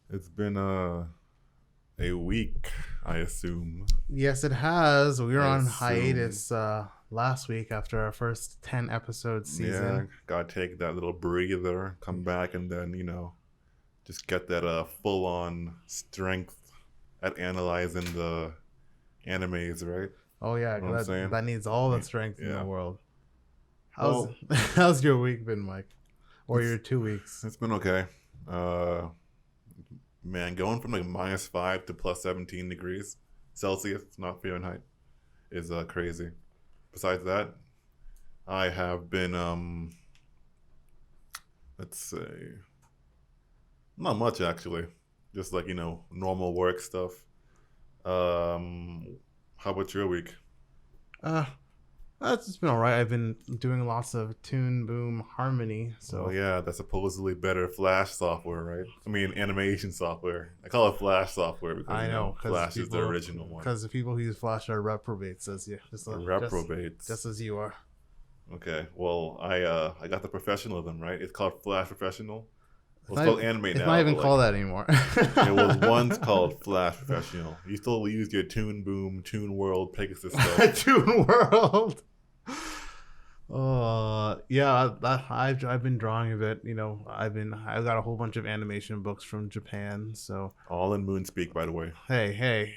It's been a week, I assume. Yes, it has. We were I on assume. hiatus last week after our first 10 episode Yeah, season. gotta take that little breather, come back, and then just get that full on strength at analyzing the animes, right? Oh yeah, You know what I'm saying? that needs all the strength in the Yeah. world. Well, How's your week been, Mike? Or your 2 weeks? it's been okay. Man, going from like -5 to plus 17 degrees Celsius, not Fahrenheit, is crazy. Besides that, I have been let's say, not much actually, just like normal work stuff. How about your week? Uh, it's been alright. I've been doing lots of Toon Boom Harmony. So Oh yeah, that's supposedly better Flash software, right? I mean animation software. I call it Flash software because I know, Flash is the original one. Because the people who use Flash are reprobates, as you Reprobates. just as you are. Okay, well, I got the professionalism, right? It's called Flash Professional. Well, it's called Animate now. It's not even but, called that anymore. it was once called Flash Professional. You still used your Toon Boom, Toon World, Pegasus stuff. Toon World. Yeah, I've been drawing a bit. I've got a whole bunch of animation books from Japan. So All in moon speak, by the way. hey.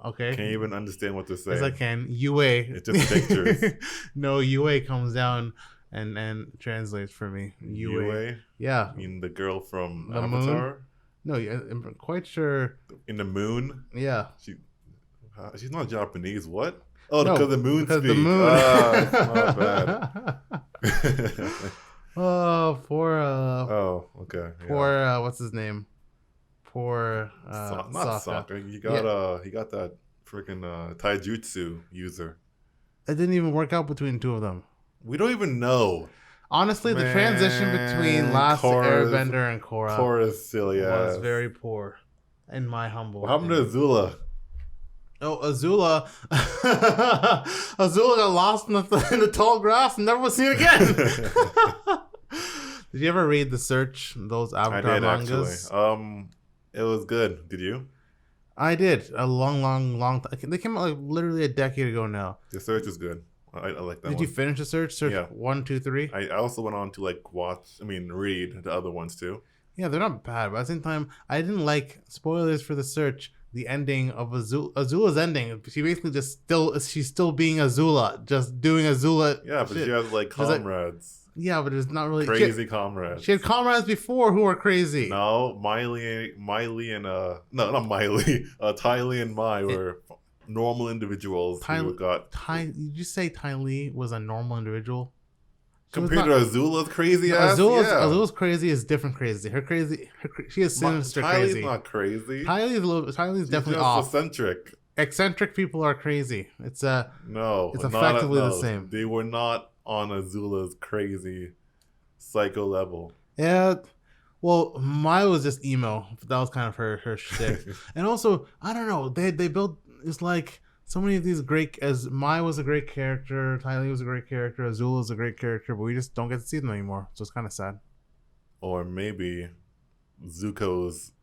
Okay. Can't even understand what they're saying. Yes, I can. UA. It's just pictures. No, UA comes down and translates for me. UA? Yeah. I mean the girl from The Avatar? moon? No, I'm quite sure. In the moon? Yeah. She's not Japanese. What? Oh, No, because the moon because speak. the moon. Ah, it's not bad. Oh, poor. Oh, okay. Yeah. Poor. What's his name? Poor. Not Sokka. Sokka. He got that freaking taijutsu user. It didn't even work out between the two of them. We don't even know. Honestly, the transition between Last Airbender and Korra's silly ass was very poor, in my humble. What happened to Azula? Oh, Azula. Azula got lost in the tall grass and never was seen again. Did you ever read The Search, those Avatar mangas? Actually. It was good. Did you? I did. A long time. They came out like literally a decade ago now. The Search is good. I like that Did one. you finish The Search? Yeah. 1, 2, 3? I also went on to read the other ones too. Yeah, they're not bad, but at the same time, I didn't like, spoilers for The Search, the ending of Azula's ending. She basically she's still being Azula, just doing Azula. Yeah, but shit. she has comrades. Yeah, but it's not really Crazy comrades. She had comrades before who were crazy. No, Miley and no, not Miley. Ty and Mai were normal individuals who got. Did you say Ty Lee was a normal individual? Compared to Azula's crazy ass? Azula's crazy is different crazy. She is sinister crazy. Tylee's not crazy. Tylee's definitely just off. Eccentric. Eccentric people are crazy. It's It's effectively the same. They were not on Azula's crazy psycho level. Yeah. Well, Maya was just emo. That was kind of her shtick. And also, I don't know. They built. It's like so many of these great. As Maya was a great character, Tylee was a great character, Azula was a great character, but we just don't get to see them anymore. So it's kind of sad. Or maybe Zuko's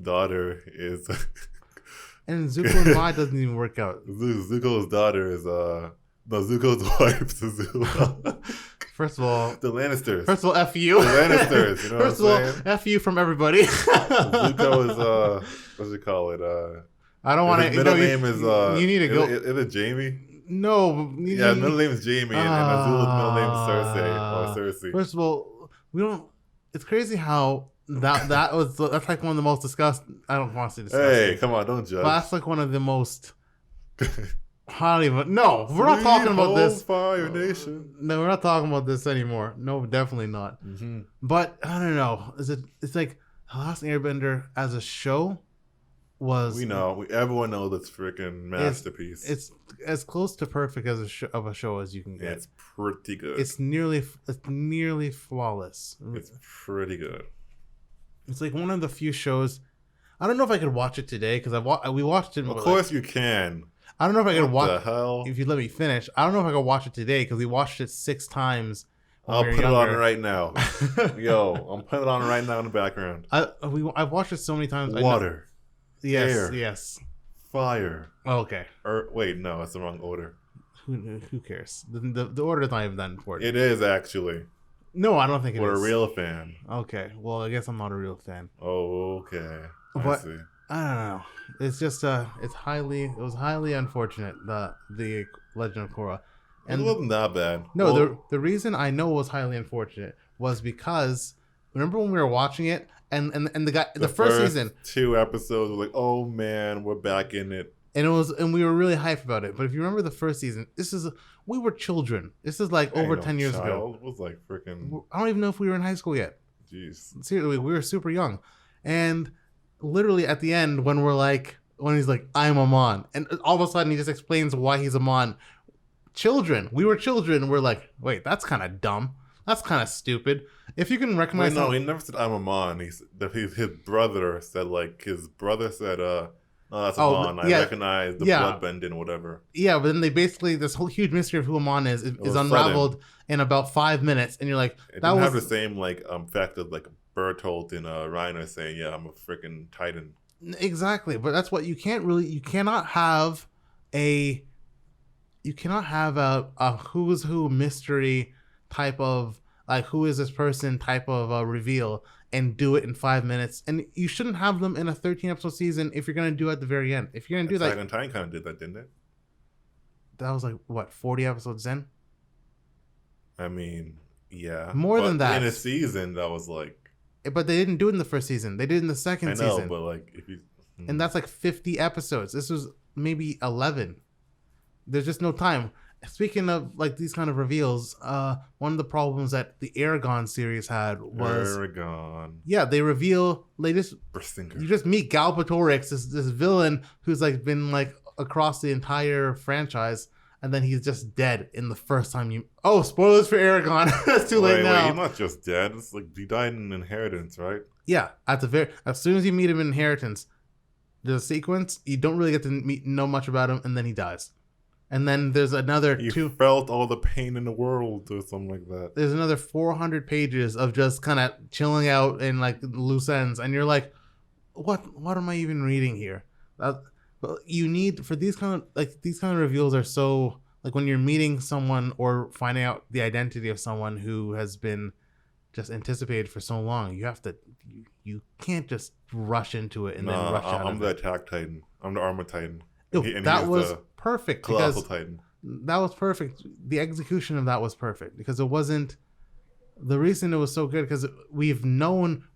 daughter is. And Zuko and Maya doesn't even work out. Zuko's daughter is Zuko's wife is Azula. First of all, the Lannisters. First of all, F you. The Lannisters. You know First what I'm of saying? all, F you from everybody. Zuko is what do you call it? I don't want to. His middle name is you need to go. Is it Jamie? No. Yeah, middle name is Jamie, and Azula's middle name is Cersei. First of all, we don't. It's crazy how that's like one of the most discussed. I don't want to say disgusting. Hey, come on, don't judge. But that's like one of the most. I don't even. No, we're not talking about this. Fire Nation. No, we're not talking about this anymore. No, definitely not. Mm-hmm. But I don't know. It's like The Last Airbender as a show was. We know. Everyone knows it's freaking masterpiece. It's as close to perfect as a show as you can get. It's pretty good. It's nearly flawless. It's pretty good. It's like one of the few shows. I don't know if I could watch it today because we watched it. Of course you can. I don't know if I could watch. What the hell? If you let me finish, I don't know if I could watch it today because we watched it 6 times I'll we were put it on younger. right now. Yo, I'm putting it on right now in the background. I've watched it so many times. Water, Yes, air. yes. fire. Okay. Wait, no, that's the wrong order. Who cares? The order's not even that important. It is actually. No, I don't think it is. For a real fan. Okay. Well, I guess I'm not a real fan. Oh, okay. I see. I don't know. It's just it was highly unfortunate, the Legend of Korra. And it wasn't that bad. No, well, the reason I know it was highly unfortunate was because remember when we were watching it and the first season 2 episodes were like, oh man, we're back in it. And we were really hyped about it. But if you remember the first season, we were children. This is like over 10 years ago. It was like freaking. I don't even know if we were in high school yet. Jeez. Seriously, we were super young. And literally at the end when he's like, I'm Amon, and all of a sudden he just explains why he's Amon. We were children. We're like, wait, that's kind of dumb. That's kind of stupid. If you can recognize, no, he never said I'm Amon. His brother said no, that's Amon. I recognize the bloodbending, whatever. Yeah, but then they basically this whole huge mystery of who Amon is unraveled in about 5 minutes, and you're like, it didn't have the same fact of like Bertolt and Reiner saying, yeah, I'm a freaking Titan. Exactly, but that's what you cannot have a who's who mystery type of like who is this person type of reveal and do it in 5 minutes, and you shouldn't have them in a 13 episode season if you're gonna do it at the very end. If you're gonna do that, Attack on Titan kind of did that, didn't it? That was like what 40 episodes in. I mean, yeah, more than that in a season. That was like. But they didn't do it in the first season. They did it in the second season. I know, but like if you. And that's like 50 episodes. This was maybe 11. There's just no time. Speaking of like these kind of reveals, one of the problems that the Aragon series had was they reveal you just meet Galbatorix, this villain who's like been like across the entire franchise, and then he's just dead in the first time you. Oh, spoilers for Aragon! It's too late now. He's not just dead. It's like he died in Inheritance, right? Yeah, as soon as you meet him in Inheritance, there's a sequence you don't really get to know much about him, and then he dies. And then there's another felt all the pain in the world or something like that. There's another 400 pages of just kind of chilling out in like loose ends, and you're like, what am I even reading here? But you need for these kind of reveals are so like when you're meeting someone or finding out the identity of someone who has been just anticipated for so long. You can't just rush into it and then rush out. I'm the Attack Titan. I'm the Armor Titan. That was perfect. Colossal Titan. That was perfect. The execution of that was perfect because it wasn't. The reason it was so good because we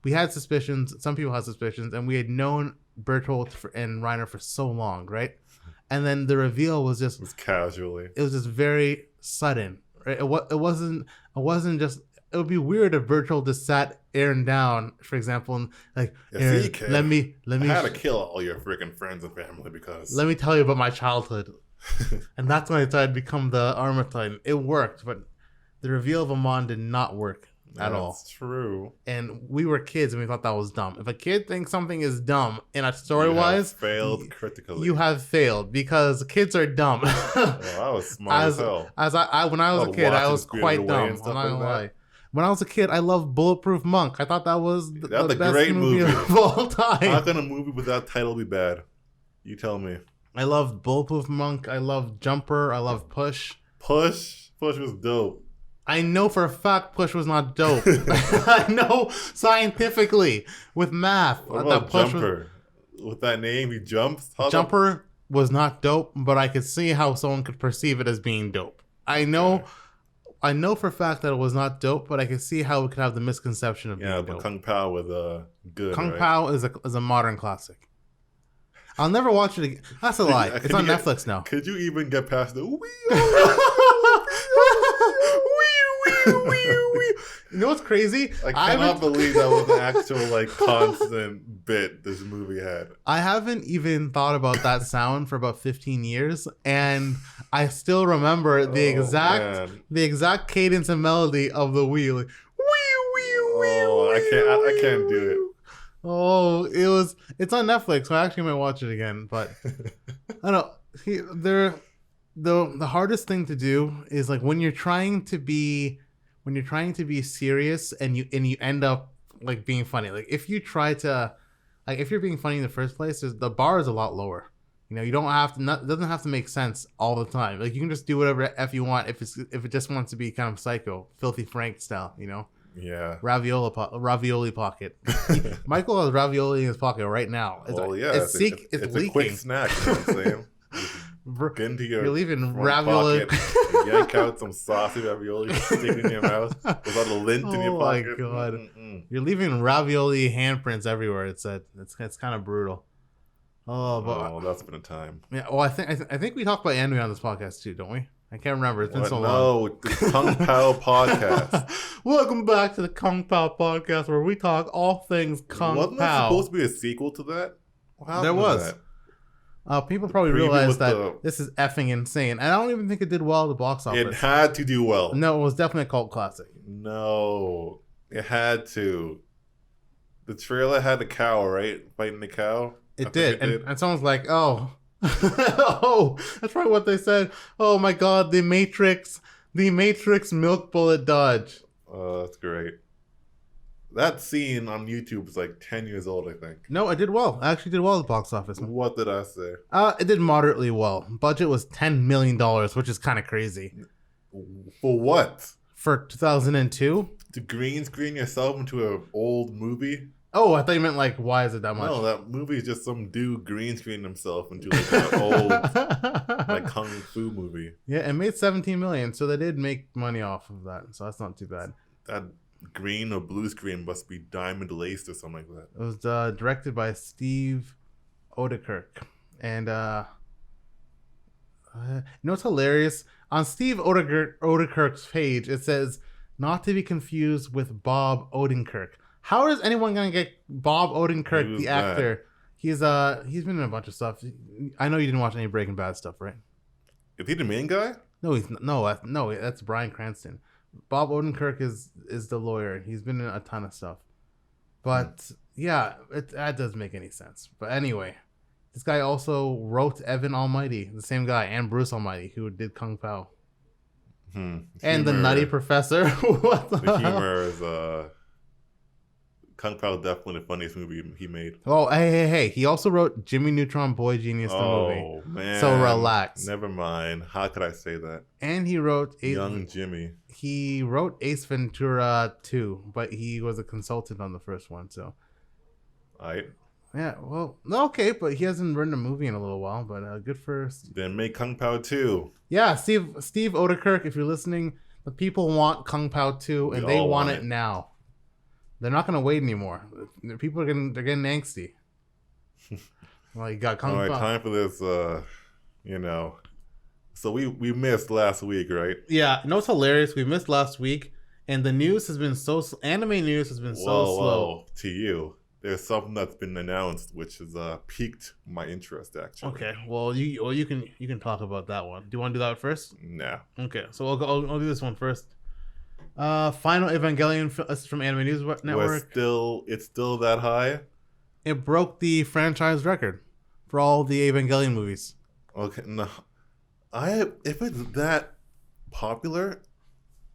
had suspicions. Some people had suspicions, and we had known Bertolt and Reiner for so long, right? And then the reveal was just. It was casually. It was just very sudden. Right? It wasn't just. It would be weird if Bertolt just sat Eren down, for example, and like, Eren, let me. I had to kill all your freaking friends and family because. Let me tell you about my childhood, and that's when I decided to become the Armor Titan. It worked, but the reveal of Amon did not work at all. That's true. And we were kids, and we thought that was dumb. If a kid thinks something is dumb in a story-wise, failed critically. You have failed because kids are dumb. Well, I was smart as hell. When I was a kid, I was quite dumb. I'm not gonna lie. When I was a kid, I loved Bulletproof Monk. I thought that was the best great movie of all time. How can a movie with that title be bad? You tell me. I loved Bulletproof Monk. I loved Jumper. I loved Push. Push was dope. I know for a fact Push was not dope. I know scientifically with math. What about Jumper? With that name, he jumps? Jumper was not dope, but I could see how someone could perceive it as being dope. I know for a fact that it was not dope, but I can see how it could have the misconception of being dope. Yeah, but Kung Pao was good. Kung Pao is a modern classic. I'll never watch it again. That's a lie. It's on Netflix now. Could you even get past the You know what's crazy? I cannot believe that was an actual constant bit this movie had. I haven't even thought about that sound for about 15 years, and I still remember the exact cadence and melody of the wheel. Like, I can't do it. Oh, it's on Netflix, so I actually might watch it again. But I don't know. The hardest thing to do is like when you're trying to be when you're trying to be serious and you end up like being funny. Like if you try to, like if you're being funny in the first place, the bar is a lot lower. You know, you don't have to. It doesn't have to make sense all the time. Like you can just do whatever f you want if it just wants to be kind of psycho, Filthy Frank style. You know. Yeah. Ravioli pocket. Michael has ravioli in his pocket right now. It's a quick snack. You know what I'm saying? Get into your You're leaving ravioli. Pocket, yank out some saucy ravioli, stick it in your mouth with all the lint in your pocket. Oh my god! You're leaving ravioli handprints everywhere. It's kind of brutal. Oh, that's been a time. Yeah. Well, I think we talk about anime on this podcast too, don't we? I can't remember. It's been so long. No, the Kung Pao podcast. Welcome back to the Kung Pao podcast, where we talk all things Kung Pao. Wasn't there supposed to be a sequel to that? There was. People probably realized that this is effing insane, and I don't even think it did well at the box office. It had to do well. No, it was definitely a cult classic. No, it had to. The trailer had a cow, right? Fighting the cow. It did. And someone's like, oh. Oh, that's probably what they said. Oh my god, the Matrix milk bullet dodge. Oh, that's great. That scene on YouTube is like 10 years old, I think. No, it did well. It actually did well at the box office. What did I say? It did moderately well. Budget was $10 million, which is kind of crazy. For what? For 2002? To green screen yourself into an old movie? Oh, I thought you meant like, why is it that much? No, that movie is just some dude green screening himself into like an old like kung fu movie. Yeah, it made $17 million, so they did make money off of that. So that's not too bad. That green or blue screen must be diamond laced or something like that. It was directed by Steve Odenkirk, and you know what's hilarious? On Steve Odenkirk's page, it says not to be confused with Bob Odenkirk. How is anyone gonna get Bob Odenkirk, the actor? He's been in a bunch of stuff. I know you didn't watch any Breaking Bad stuff, right? Is he the main guy? No, no, that's Bryan Cranston. Bob Odenkirk is the lawyer. He's been in a ton of stuff. But yeah, that doesn't make any sense. But anyway, this guy also wrote Evan Almighty, the same guy, and Bruce Almighty, who did Kung Pao. And the Nutty Professor. What the humor is Kung Pao definitely the funniest movie he made. Oh, hey. He also wrote Jimmy Neutron Boy Genius, the movie. Oh, man. So relax. Never mind. How could I say that? And he wrote... Young Jimmy. He wrote Ace Ventura 2, but he was a consultant on the first one, so... Alright. Yeah, well, okay, but he hasn't written a movie in a little while, but good for... Then make Kung Pao 2. Yeah, Steve Odenkirk, if you're listening, the people want Kung Pao 2, and they want it now. They're not going to wait anymore. People are they're getting angsty. Well, you got Kung Pao. All right, time for this, So we missed last week, right? Yeah, you know what's hilarious? We missed last week, and the news has been anime news has been so slow. To you. There's something that's been announced which has piqued my interest, actually. Okay, well you can talk about that one. Do you want to do that first? Nah. Okay, so I'll do this one first. Final Evangelion from Anime News Network. It's still that high? It broke the franchise record for all the Evangelion movies. Okay, no. If it's that popular,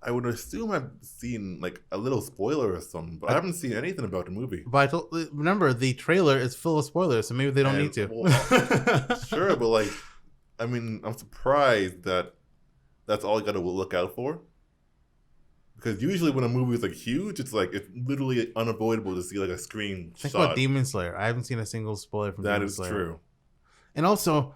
I would assume I've seen like a little spoiler or something, but I haven't seen anything about the movie. But remember, the trailer is full of spoilers, so maybe they don't need to. Well, sure, but like, I mean, I'm surprised that that's all you got to look out for. Because usually when a movie is like huge, it's literally unavoidable to see like a screen shot. Think about Demon Slayer. I haven't seen a single spoiler from Demon Slayer. That is true. And also,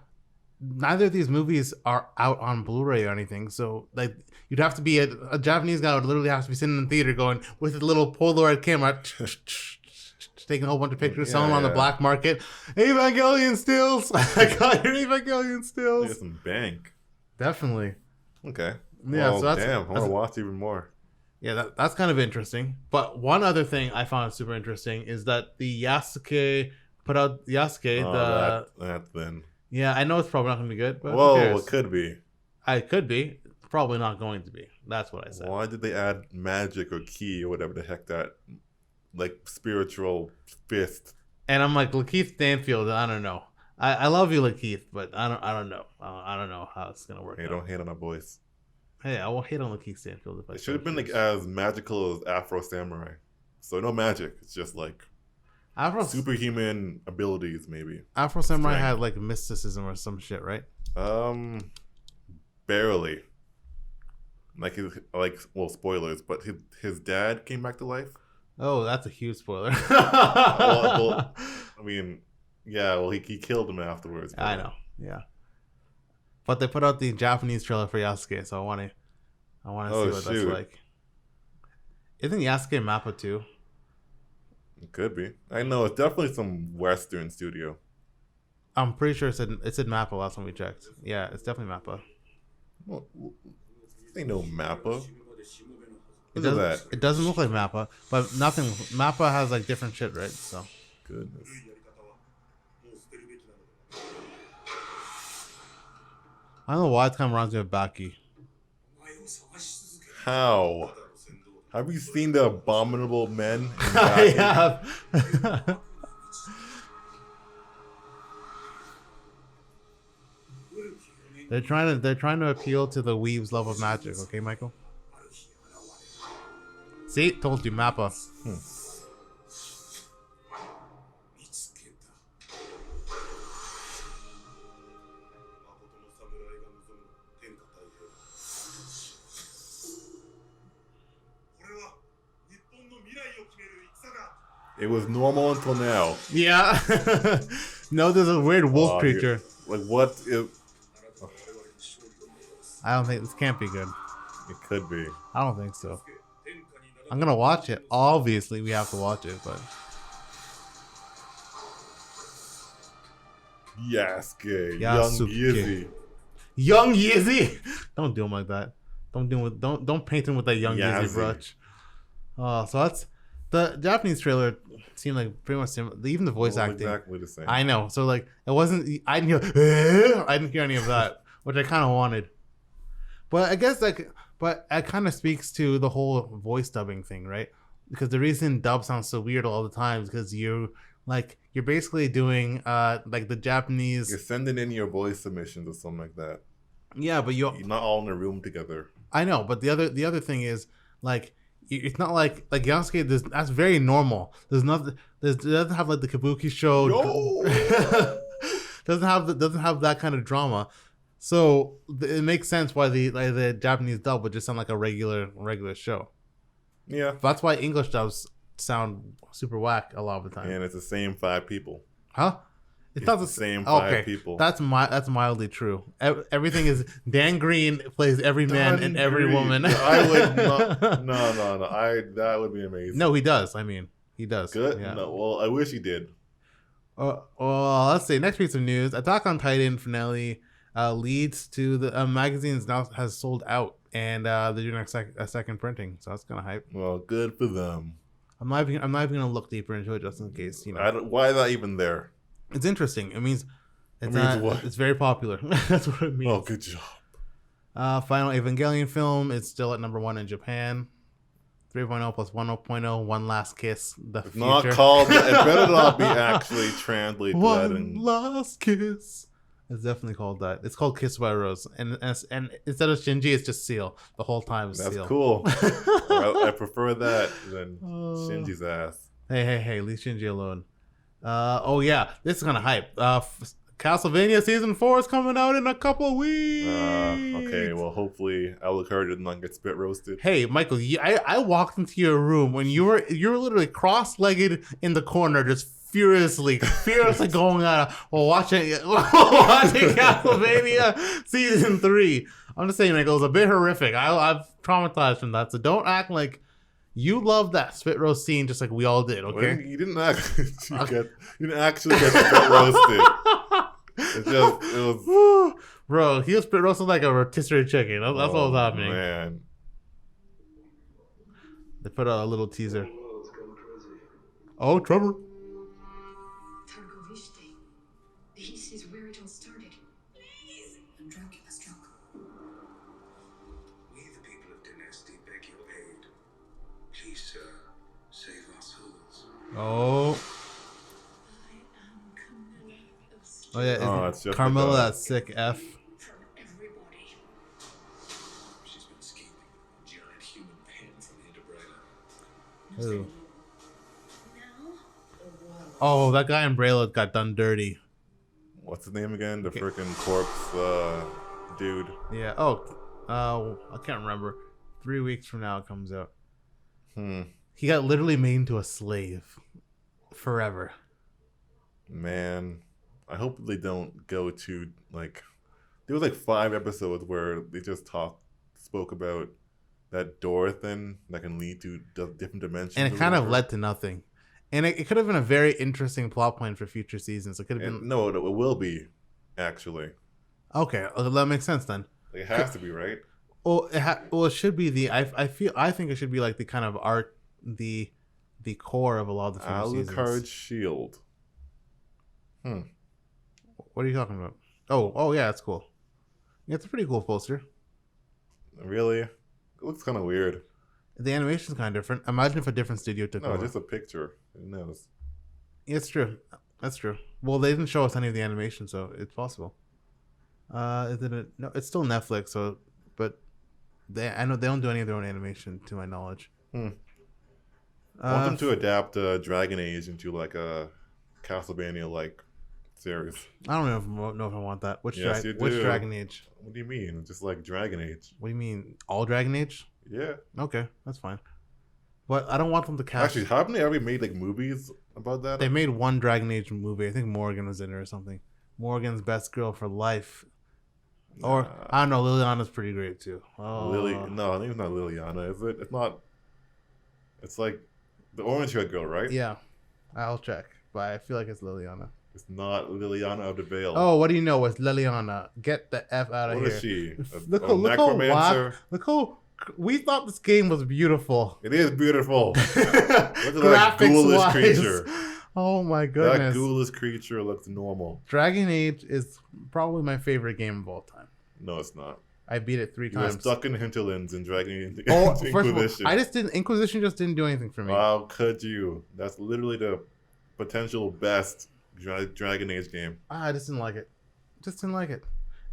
neither of these movies are out on Blu-ray or anything. So like, you'd have to be a Japanese guy would literally have to be sitting in the theater going with a little Polaroid camera, taking a whole bunch of pictures, selling them on the black market. Evangelion stills. I got your Evangelion stills. Get some bank. Definitely. Okay. Yeah. Well, so I want to watch even more. Yeah, that's kind of interesting. But one other thing I found super interesting is that the Yasuke put out that then. Yeah, I know it's probably not going to be good, but it could be. It could be. Probably not going to be. That's what I said. Why did they add magic or ki or whatever the heck that, like, spiritual fist? And I'm like, Lakeith Stanfield, I don't know. I love you, Lakeith, but I don't know. I don't know how it's going to work. Hey, don't hate on our boys. Hey, I will hate on Lakeith Stanfield if I. It should have been like as magical as Afro Samurai. So no magic. It's just like superhuman abilities, maybe. Afro Samurai had like mysticism or some shit, right? Barely. Well, spoilers, but his dad came back to life. Oh, that's a huge spoiler. I mean, yeah. Well, he killed him afterwards. But... I know. Yeah. But they put out the Japanese trailer for Yasuke, so I want to see what that's like. Isn't Yasuke Mappa too? It could be. I know it's definitely some Western studio. I'm pretty sure it said Mappa last time we checked. Yeah, it's definitely Mappa. Well, ain't no Mappa. It doesn't look like Mappa, but nothing. Mappa has like different shit, right? So. Goodness. I don't know why it's kind of reminds me of Baki. How? Have you seen the Abominable Men? I have. They're trying to appeal to the weeb's love of magic. Okay, Michael. See, told you, Mappa. It was normal until now. Yeah. No, there's a weird wolf creature. Like what? I don't think this can't be good. It could be. I don't think so. I'm gonna watch it. Obviously, we have to watch it, but Yasuke. Young Yizzy. Young Yizzy. Don't do him like that. Don't paint him with that young Yizzy brush. So that's the Japanese trailer. Seemed like pretty much similar. Even the voice acting, exactly the same. I know. So like, it wasn't. I didn't hear any of that, which I kind of wanted. But I guess but it kind of speaks to the whole voice dubbing thing, right? Because the reason dub sounds so weird all the time is because you're basically doing like the Japanese. You're sending in your voice submissions or something like that. Yeah, but you're not all in a room together. I know, but the other thing is like. It's not like Yasuke. That's very normal. There's nothing. It doesn't have like the Kabuki show. doesn't have that kind of drama. So it makes sense why the Japanese dub would just sound like a regular show. Yeah, that's why English dubs sound super whack a lot of the time. And it's the same 5 people. Huh? It's not the same 5 people. That's mildly true. Everything is Dan Green plays every man and every woman. I would not. No. That would be amazing. No, he does. I mean, he does. Good. Yeah. No, well, I wish he did. Well, let's see. Next piece of news: Attack on Titan finale leads to the magazines now has sold out, and they're doing a second printing. So that's kind of hype. Well, good for them. I'm not even gonna look deeper into it just in case. Why is that even there? It's interesting. It means it's very popular. That's what it means. Oh, good job. Final Evangelion film. It's still at number 1 in Japan. 3.0 plus 1.0. One Last Kiss. It's not called. It better not be actually translated. One Last Kiss. It's definitely called that. It's called Kiss by a Rose, and instead of Shinji, it's just Seal the whole time. That's Seal. Cool. I prefer that than Shinji's ass. Hey, leave Shinji alone. Oh yeah, this is kind of hype. Castlevania season 4 is coming out in a couple of weeks. Okay, well hopefully Alucard did not get spit roasted. Hey Michael, I walked into your room when you were literally cross-legged in the corner, just furiously going at it while watching Castlevania season 3. I'm just saying, Michael, it was a bit horrific. I've traumatized from that, so don't act like. You love that spit roast scene just like we all did, okay? Well, you didn't actually get spit roasted. It was... Bro, he was spit roasted like a rotisserie chicken. That's what was happening. Man. They put out a little teaser. Oh, Trevor. This is where it all started. Please. I'm Dracula's drunk. We the people of Dynasty beg your aid. Please, sir, save our souls. Oh. Oh yeah, it's just Carmilla that sick F. From everybody. She's been Ooh. Oh, that guy in Braille got done dirty. What's his name again? The freaking corpse dude. Yeah. Oh, I can't remember. 3 weeks from now it comes out. He got literally made into a slave. Forever. Man, I hope they don't go to like. There was like 5 episodes where they just spoke about that door thing that can lead to different dimensions. And it kind of led to nothing. And it could have been a very interesting plot point for future seasons. It could have been. No, it will be, actually. Okay, that makes sense then. It has to be, right? Well, it should be the. I think it should be like the kind of art, the core of a lot of the future seasons. Alucard shield. What are you talking about? Oh yeah, that's cool. Yeah, it's a pretty cool poster. Really? It looks kind of weird. The animation's kind of different. Imagine if a different studio took over. No, just a picture. Who knows? Yeah, it's true. That's true. Well, they didn't show us any of the animation, so it's possible. Is it no? It's still Netflix, so but I know they don't do any of their own animation, to my knowledge. I want them to adapt Dragon Age into like a Castlevania-like series. I don't know if I want that. Which Yes, which Dragon Age? What do you mean? Just like Dragon Age. What do you mean? All Dragon Age? Yeah. Okay, that's fine. But I don't want them to cast. Actually, haven't they already made like movies about that? They made one Dragon Age movie. I think Morgan was in it or something. Morgan's Best Girl for Life. Or I don't know. Liliana's pretty great too. Oh. No, I think it's not Liliana. Is it? It's not. It's like the orange-haired girl, right? Yeah, I'll check. But I feel like it's Liliana. It's not Liliana of the Veil. Oh, what do you know? It's Liliana. Get the F out of here. What is she? Look how we thought this game was beautiful. It is beautiful. Look at that ghoulish creature. Oh my goodness. That ghoulish creature looks normal. Dragon Age is probably my favorite game of all time. No, it's not. I beat it 3 times. You're stuck in hinterlands and Dragon Age Inquisition. First of all, Inquisition just didn't do anything for me. How could you? That's literally the potential best Dragon Age game. I just didn't like it.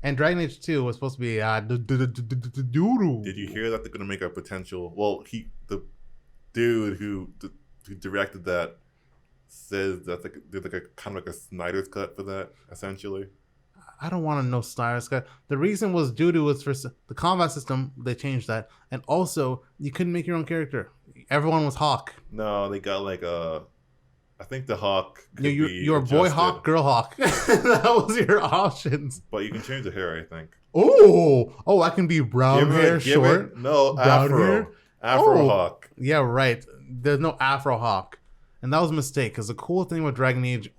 And Dragon Age 2 was supposed to be doo-doo. Did you hear that they're gonna make a potential? Well, the dude who directed that says that there's like a kind of like a Snyder's cut for that, essentially. I don't want to know Snyder's cut. The reason was doo-doo was for the combat system. They changed that, and also you couldn't make your own character. Everyone was Hawk. No, they got like I think the Hawk. Your boy Hawk, girl Hawk. That was your options. But you can change the hair, I think. Oh, I can be brown hair, short. No, Afro Hawk. Yeah, right. There's no Afro Hawk, and that was a mistake. Because the cool thing with Dragon Age,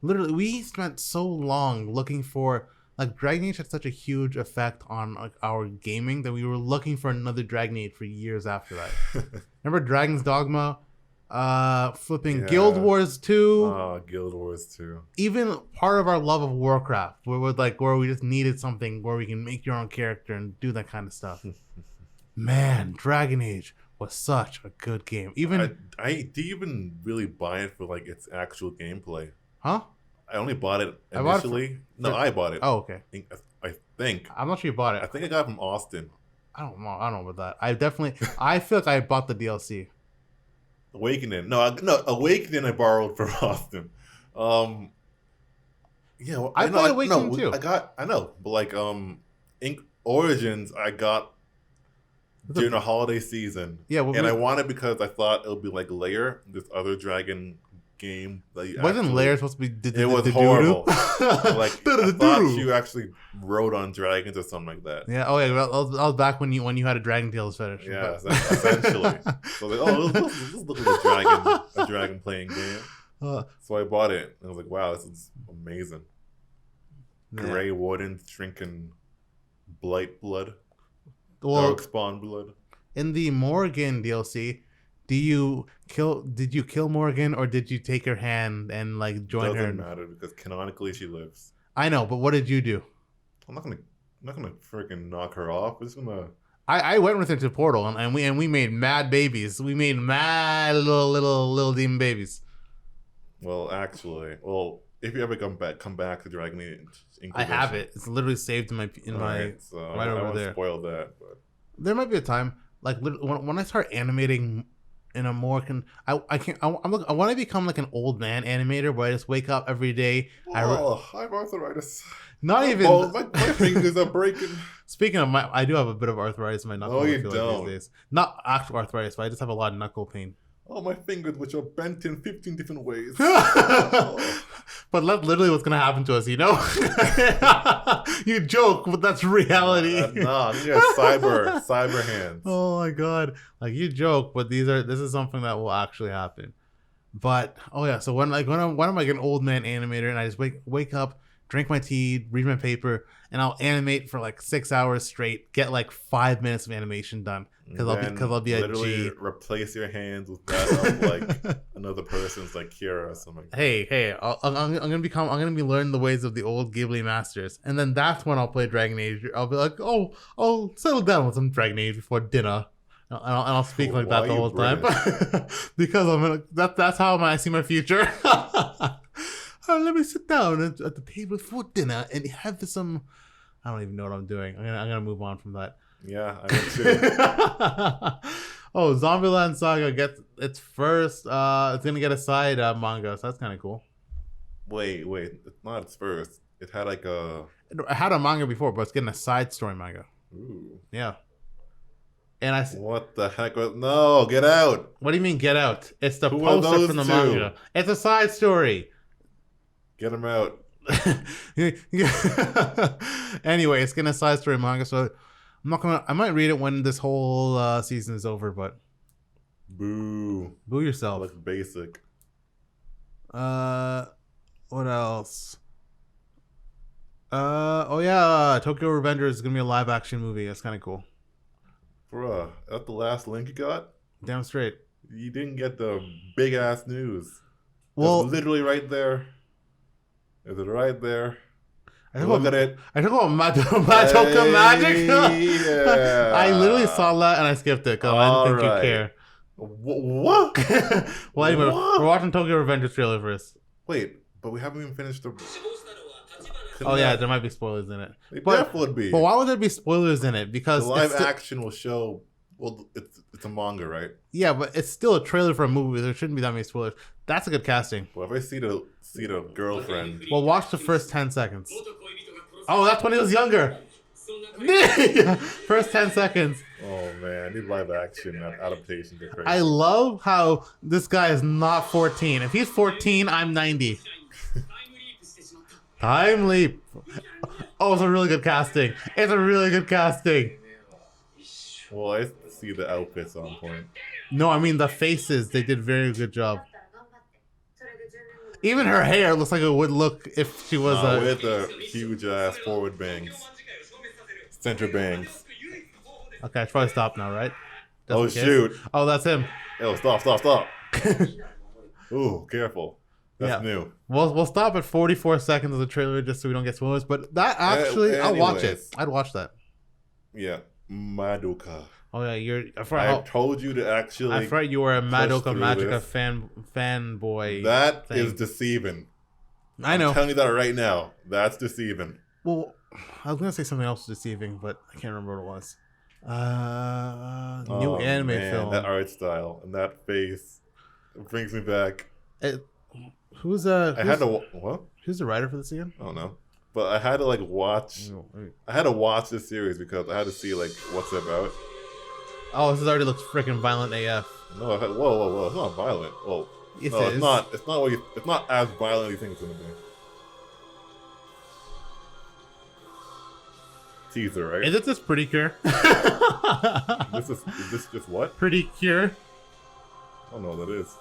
literally, we spent so long looking for like Dragon Age had such a huge effect on like our gaming that we were looking for another Dragon Age for years after that. Remember Dragon's Dogma? Guild Wars 2. Oh, Guild Wars 2. Even part of our love of Warcraft, where we just needed something where we can make your own character and do that kind of stuff. Man, Dragon Age was such a good game. Even I didn't even really buy it for like its actual gameplay. Huh? I only bought it initially. I bought it. Oh, okay. I think. I'm not sure you bought it. I think I got it from Austin. I don't know about that. I feel like I bought the DLC. Awakening. Awakening I borrowed from Austin. Yeah, well, I played Awakening too. I know, but like Origins I got during the holiday season. Yeah, I wanted because I thought it would be like Lair, this other dragon game. Wasn't Lair supposed to be? It was horrible. Like I thought you actually rode on dragons or something like that. Yeah. Oh yeah. That was back when you had a Dragon Tales fetish. Yeah, essentially. So like, this looks like a dragon playing game. So I bought it and I was like, wow, this is amazing. Yeah. Grey Warden drinking blight blood. Darkspawn blood. In the Morgan DLC, did you kill Morgan or did you take her hand and like join her? Doesn't matter because canonically she lives. I know, but what did you do? I'm not gonna freaking knock her off. I'm just gonna. I went with her to Portal and we made mad babies. We made mad little demon babies. Well, actually, if you ever come back to Dragon Age Inquisition. I have it. It's literally saved in my right over there. Spoil that, but there might be a time like when I start animating in a more I can't I want to become like an old man animator where I just wake up every day. I have arthritis. Not even my fingers are breaking. Speaking of I do have a bit of arthritis in my knuckle. No, you don't. Like these days. Not actual arthritis, but I just have a lot of knuckle pain. Oh, my fingers, which are bent in 15 different ways. But that's literally what's gonna happen to us, you know? You joke, but that's reality. Nah, these are cyber hands. Oh my god. Like you joke, but this is something that will actually happen. But so when I'm like an old man animator and I just wake up, drink my tea, read my paper, and I'll animate for like 6 hours straight, get like 5 minutes of animation done. Because I'll be literally replace your hands with that of like another person's, like Kira or something. Hey, I'm gonna be learning the ways of the old Ghibli masters, and then that's when I'll play Dragon Age. I'll be like, I'll settle down with some Dragon Age before dinner, and I'll speak like that the whole time because that's how I see my future. Let me sit down at the table for dinner and have some. I don't even know what I'm doing. I'm gonna move on from that. Yeah, I am too. Zombieland Saga gets its first. It's gonna get a side manga, so that's kind of cool. Wait, it's not its first. It had like a. It had a manga before, but it's getting a side story manga. Ooh. Yeah. And what the heck? No, get out! What do you mean, get out? It's the poster from the manga. It's a side story. Get him out. Anyway, it's getting a side story manga, so. I might read it when this whole season is over, but boo yourself. Looks basic. What else? Tokyo Revengers is gonna be a live action movie. That's kind of cool. Bruh, that's the last link you got? Damn straight. You didn't get the big ass news. Well, it's literally right there. Is it right there? Look at it. I talk about Madoka Magic. Yeah. I literally saw that and I skipped it because I didn't think you'd care. What? Well, anyway, we're watching Tokyo Revengers trailer first. Wait, but we haven't even finished the. There might be spoilers in it. There would be. But why would there be spoilers in it? Because the live action will show. Well, it's a manga, right? Yeah, but it's still a trailer for a movie. There shouldn't be that many spoilers. That's a good casting. Well, if I see the girlfriend. Well, watch the first 10 seconds. Oh, that's when he was younger. First 10 seconds. Oh man, these live action adaptations are crazy. I love how this guy is not 14. If he's 14, I'm 90. Time leap. Oh, it's a really good casting. Well, I see the outfits on point. No, I mean the faces. They did a very good job. Even her hair looks like it would look if she was with the huge ass forward bangs, center bangs. Okay, I should probably stop now, right? Just shoot! Oh, that's him. Yo, stop! Ooh, careful. That's new. We'll stop at 44 seconds of the trailer just so we don't get spoilers. But that actually, I'll watch it. I'd watch that. Yeah, Madoka. Oh yeah, I told you to actually. I thought you were a Madoka Magica fanboy. That is deceiving. I know. I'm telling you that right now. That's deceiving. Well, I was gonna say something else deceiving, but I can't remember what it was. New anime film. That art style and that face brings me back. Who's the writer for this again? I don't know. But I had to watch. I had to watch this series because I had to see what's it about. Oh, this already looks freaking violent AF. No, whoa! It's not violent. Well, yes, no, it's not. It's not. It's not as violent as you think it's gonna be. Teaser, right? Is it this Pretty Cure? Is this just what? Pretty Cure. I don't know what that is.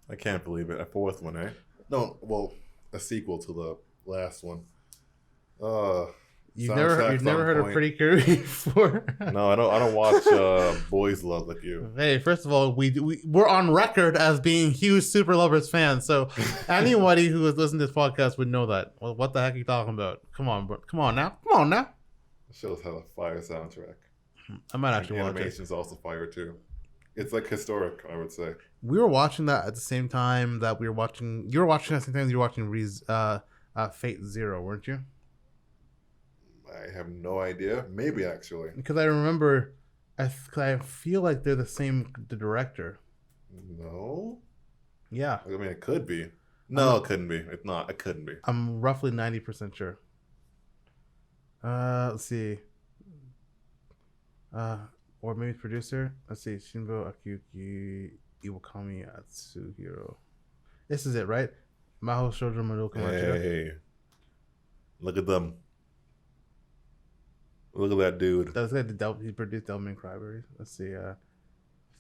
I can't believe it. A fourth one, eh? No, well, a sequel to the last one. You've never heard of Pretty Cure before? No, I don't watch Boys Love like you. Hey, first of all, we're on record as being huge Super Lovers fans, so anybody who has listened to this podcast would know that. Well, what the heck are you talking about? Come on now. The shows have a fire soundtrack. I might actually watch it. Animation's also fire too. It's historic, I would say. We were watching that at the same time that we were watching. You were watching at the same time you were watching Fate Zero, weren't you? I have no idea. Maybe actually. Because I remember I feel like they're the director. No. Yeah. I mean, it could be. No, it couldn't be. It's not. It couldn't be. I'm roughly 90% sure. Let's see. Or maybe producer. Let's see. Shinbo Akiyuki Iwakami Atsuhiro. This is it, right? Maho Shoujo Madoka Magica. Hey. Look at them. Look at that dude. That's guy he produced Devil May Cry. Let's see.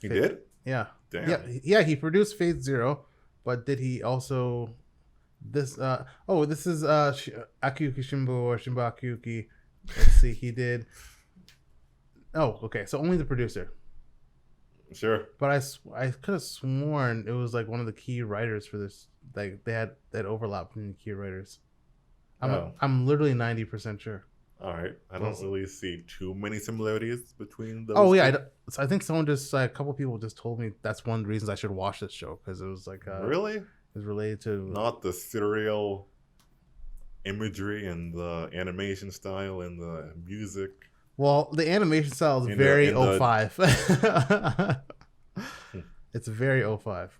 He did? Yeah. Damn. Yeah, he produced Fate Zero, but did he also this this is Akiyuki Shimbo or Shimbo Akiyuki. Let's see, he did. Oh, okay. So only the producer. Sure. But I could have sworn it was like one of the key writers for this. Like they had that overlap between the key writers. I'm literally 90% sure. All right. I don't really see too many similarities between those. Oh yeah, I think someone just a couple people just told me that's one of the reasons I should watch this show because it was like really it was related to not the serial imagery and the animation style and the music. Well, the animation style is very 05. It's very 05.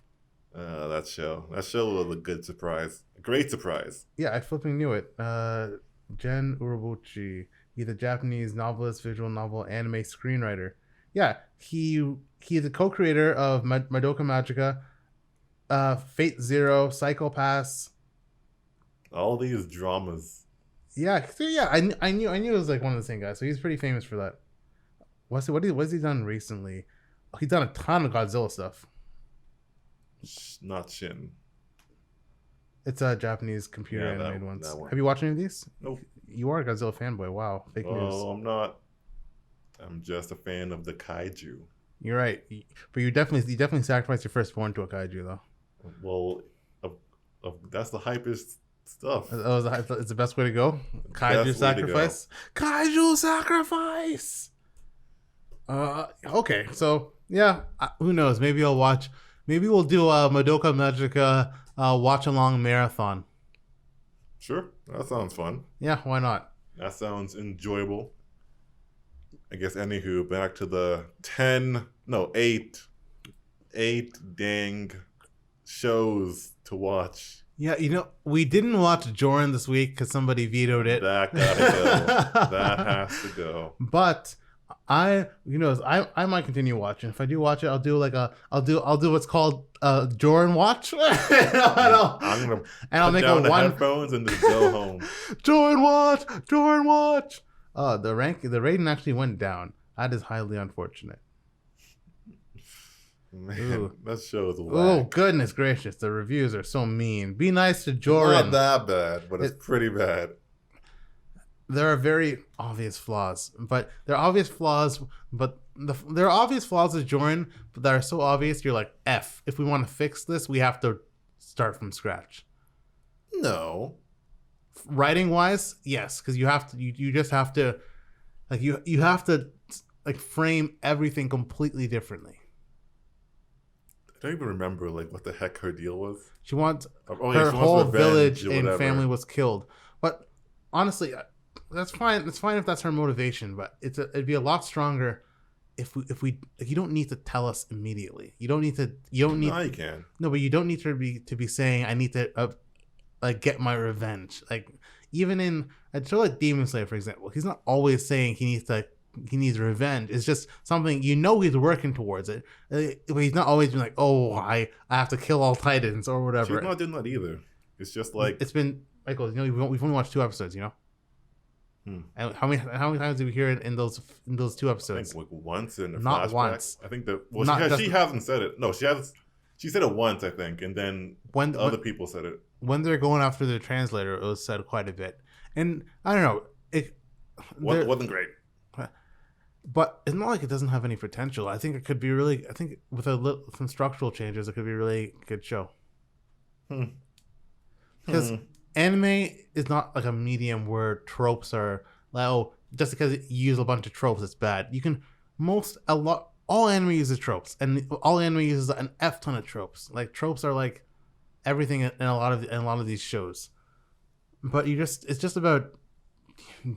That show was a good surprise, a great surprise. Yeah, I flipping knew it. Gen Urobuchi, he's a Japanese novelist, visual novel, anime screenwriter. Yeah, he's the co-creator of Madoka Magica, Fate Zero, Psycho-Pass. All these dramas. Yeah, so yeah, I knew it was like one of the same guys. So he's pretty famous for that. What has he done recently? He's done a ton of Godzilla stuff. Not Shin. It's a Japanese computer animated ones. Have you watched any of these? Nope. You are a Godzilla fanboy. Wow. Fake news. Oh, I'm not. I'm just a fan of the kaiju. You're right. But you definitely sacrificed your firstborn to a kaiju, though. Well, that's the hypest stuff. It's the best way to go? Kaiju sacrifice? Kaiju sacrifice! Okay. So, yeah. Who knows? Maybe I'll watch. Maybe we'll do a Madoka Magica watch-along marathon. Sure. That sounds fun. Yeah, why not? That sounds enjoyable. I guess, anywho, back to the 8 dang shows to watch. Yeah, we didn't watch Joran this week because somebody vetoed it. That gotta go. That has to go. But I might continue watching. If I do watch it, I'll do what's called Joran watch. I'll make down the headphones and just go home. Joran watch. The rating actually went down. That is highly unfortunate. Man, ooh. That show is whack. Oh, goodness gracious. The reviews are so mean. Be nice to Joran. Not that bad, but it's pretty bad. There are very obvious flaws, but there are obvious flaws with Joran, but that are so obvious, you're like, F. If we want to fix this, we have to start from scratch. No. Writing wise, yes, because you just have to, like, you have to, like, frame everything completely differently. I don't even remember like what the heck her deal was. She wants her whole village and family was killed. But honestly, that's fine. It's fine if that's her motivation. But it'd be a lot stronger if we like, you don't need to tell us immediately. You don't need. No, you can. No, but you don't need to be saying I need to like get my revenge. Like even in a show like Demon Slayer, for example, he's not always saying he needs revenge. It's just something he's working towards it. He's not always been like, oh, I have to kill all Titans or whatever. She's not doing that either. It's just like it's been Michael. We've only watched 2 episodes. And how many times did we hear it in those 2 episodes? I think like once in a not flashback. Once. I think she hasn't said it. No, she has. She said it once, I think, and then other people said it. When they're going after the translator, it was said quite a bit, and I don't know. It wasn't great. But it's not like it doesn't have any potential. I think it could be really. I think with some structural changes, it could be a really good show. Because anime is not like a medium where tropes are like, just because you use a bunch of tropes, it's bad. You can all anime uses tropes, and all anime uses an F ton of tropes. Like tropes are like everything in a lot of these shows. But it's just about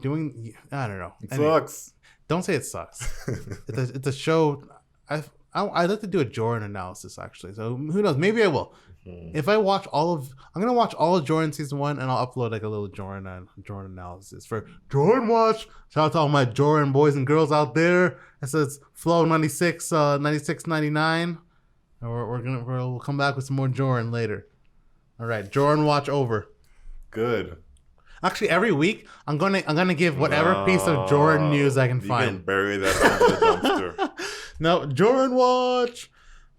doing. I don't know. It sucks. Don't say it sucks. It's a show. I'd like to do a Jordan analysis actually. So who knows? Maybe I will. If I watch I'm gonna watch all of Jordan season 1, and I'll upload like a little Jordan analysis for Jordan Watch. Shout out to all my Jordan boys and girls out there. It says Flow 96, 96.99. We'll come back with some more Jordan later. All right, Jordan Watch over. Good. Actually, every week I'm gonna give whatever piece of Jordan news I can find. You can bury that under the dumpster. No, Jordan Watch.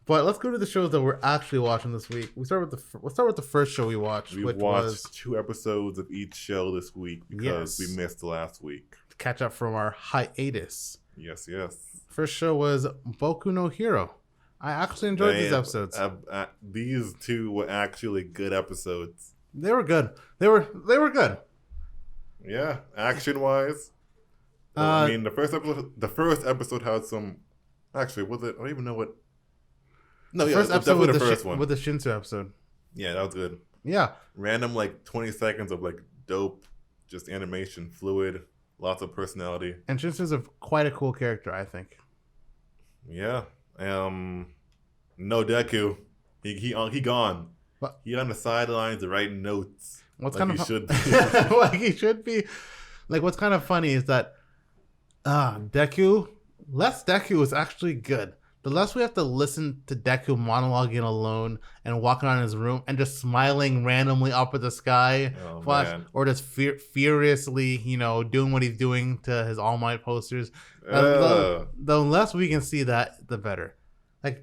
But let's go to the shows that we're actually watching this week. Let's start with the first show we watched. We watched 2 episodes of each show this week because we missed last week. To catch up from our hiatus. Yes. First show was Boku no Hero. I actually enjoyed these episodes. These 2 were actually good episodes. They were good. They were good. Yeah, action wise. I mean, the first episode had some. Actually, was it? I don't even know what. No, the first episode was the first one with the Shinsu episode. Yeah, that was good. Yeah, random 20 seconds of dope, just animation, fluid, lots of personality. And Shinsu's quite a cool character, I think. Yeah. No Deku, he gone. What? He on the sidelines writing notes. What's kind of should be. Like he should be. What's kind of funny is that Deku is actually good. The less we have to listen to Deku monologuing alone and walking around his room and just smiling randomly up at the sky, or just furiously, doing what he's doing to his All Might posters. The less we can see that, the better. It's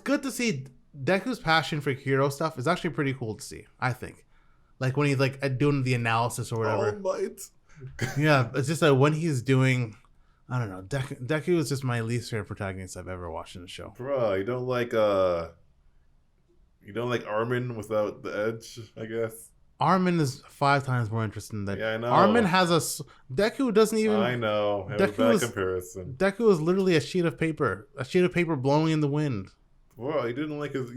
good to see Deku's passion for hero stuff is actually pretty cool to see, I think. When he's doing the analysis or whatever. All Might. Yeah, it's just that when he's doing. I don't know. Deku is just my least favorite protagonist I've ever watched in the show. Bro, you don't like Armin without the edge, I guess. Armin is 5 times more interesting than Yeah, I know. Armin has Deku doesn't even. I know. Deku is comparison. Deku is literally a sheet of paper blowing in the wind. Bro, you don't like his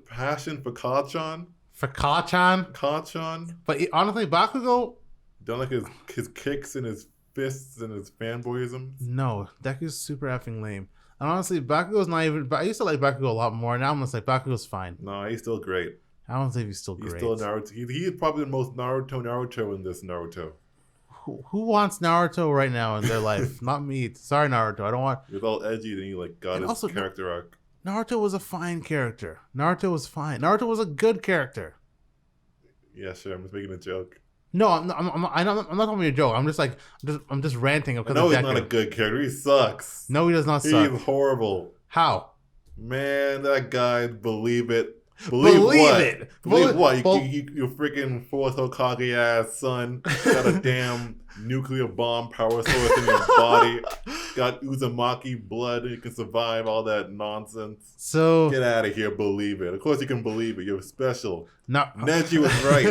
passion for Kachan? For Kachan? Kachan. But honestly, Bakugo. You don't like his kicks and his fists and his fanboyism? No, Deku's super effing lame. And honestly, Bakugo's not even. I used to like Bakugo a lot more. Now I'm just like Bakugo's fine. No, he's still great. I don't think he's still great. He's still Naruto. He's probably the most Naruto in this Naruto. Who wants Naruto right now in their life? Not me. Sorry, Naruto. I don't want. You're all edgy, then you got his also, character arc. Naruto was a fine character. Naruto was fine. Naruto was a good character. Yeah, sure. I'm just making a joke. No, I'm not talking a joke. I'm just ranting because he's not a good character. He sucks. No, he does not suck. He's horrible. How? Man, that guy, believe it. Believe what? Believe what? You freaking fourth Hokage ass son got a damn nuclear bomb power source in your body. Got Uzumaki blood and you can survive all that nonsense. So get out of here, believe it. Of course you can believe it. You're special. No, Neji was right.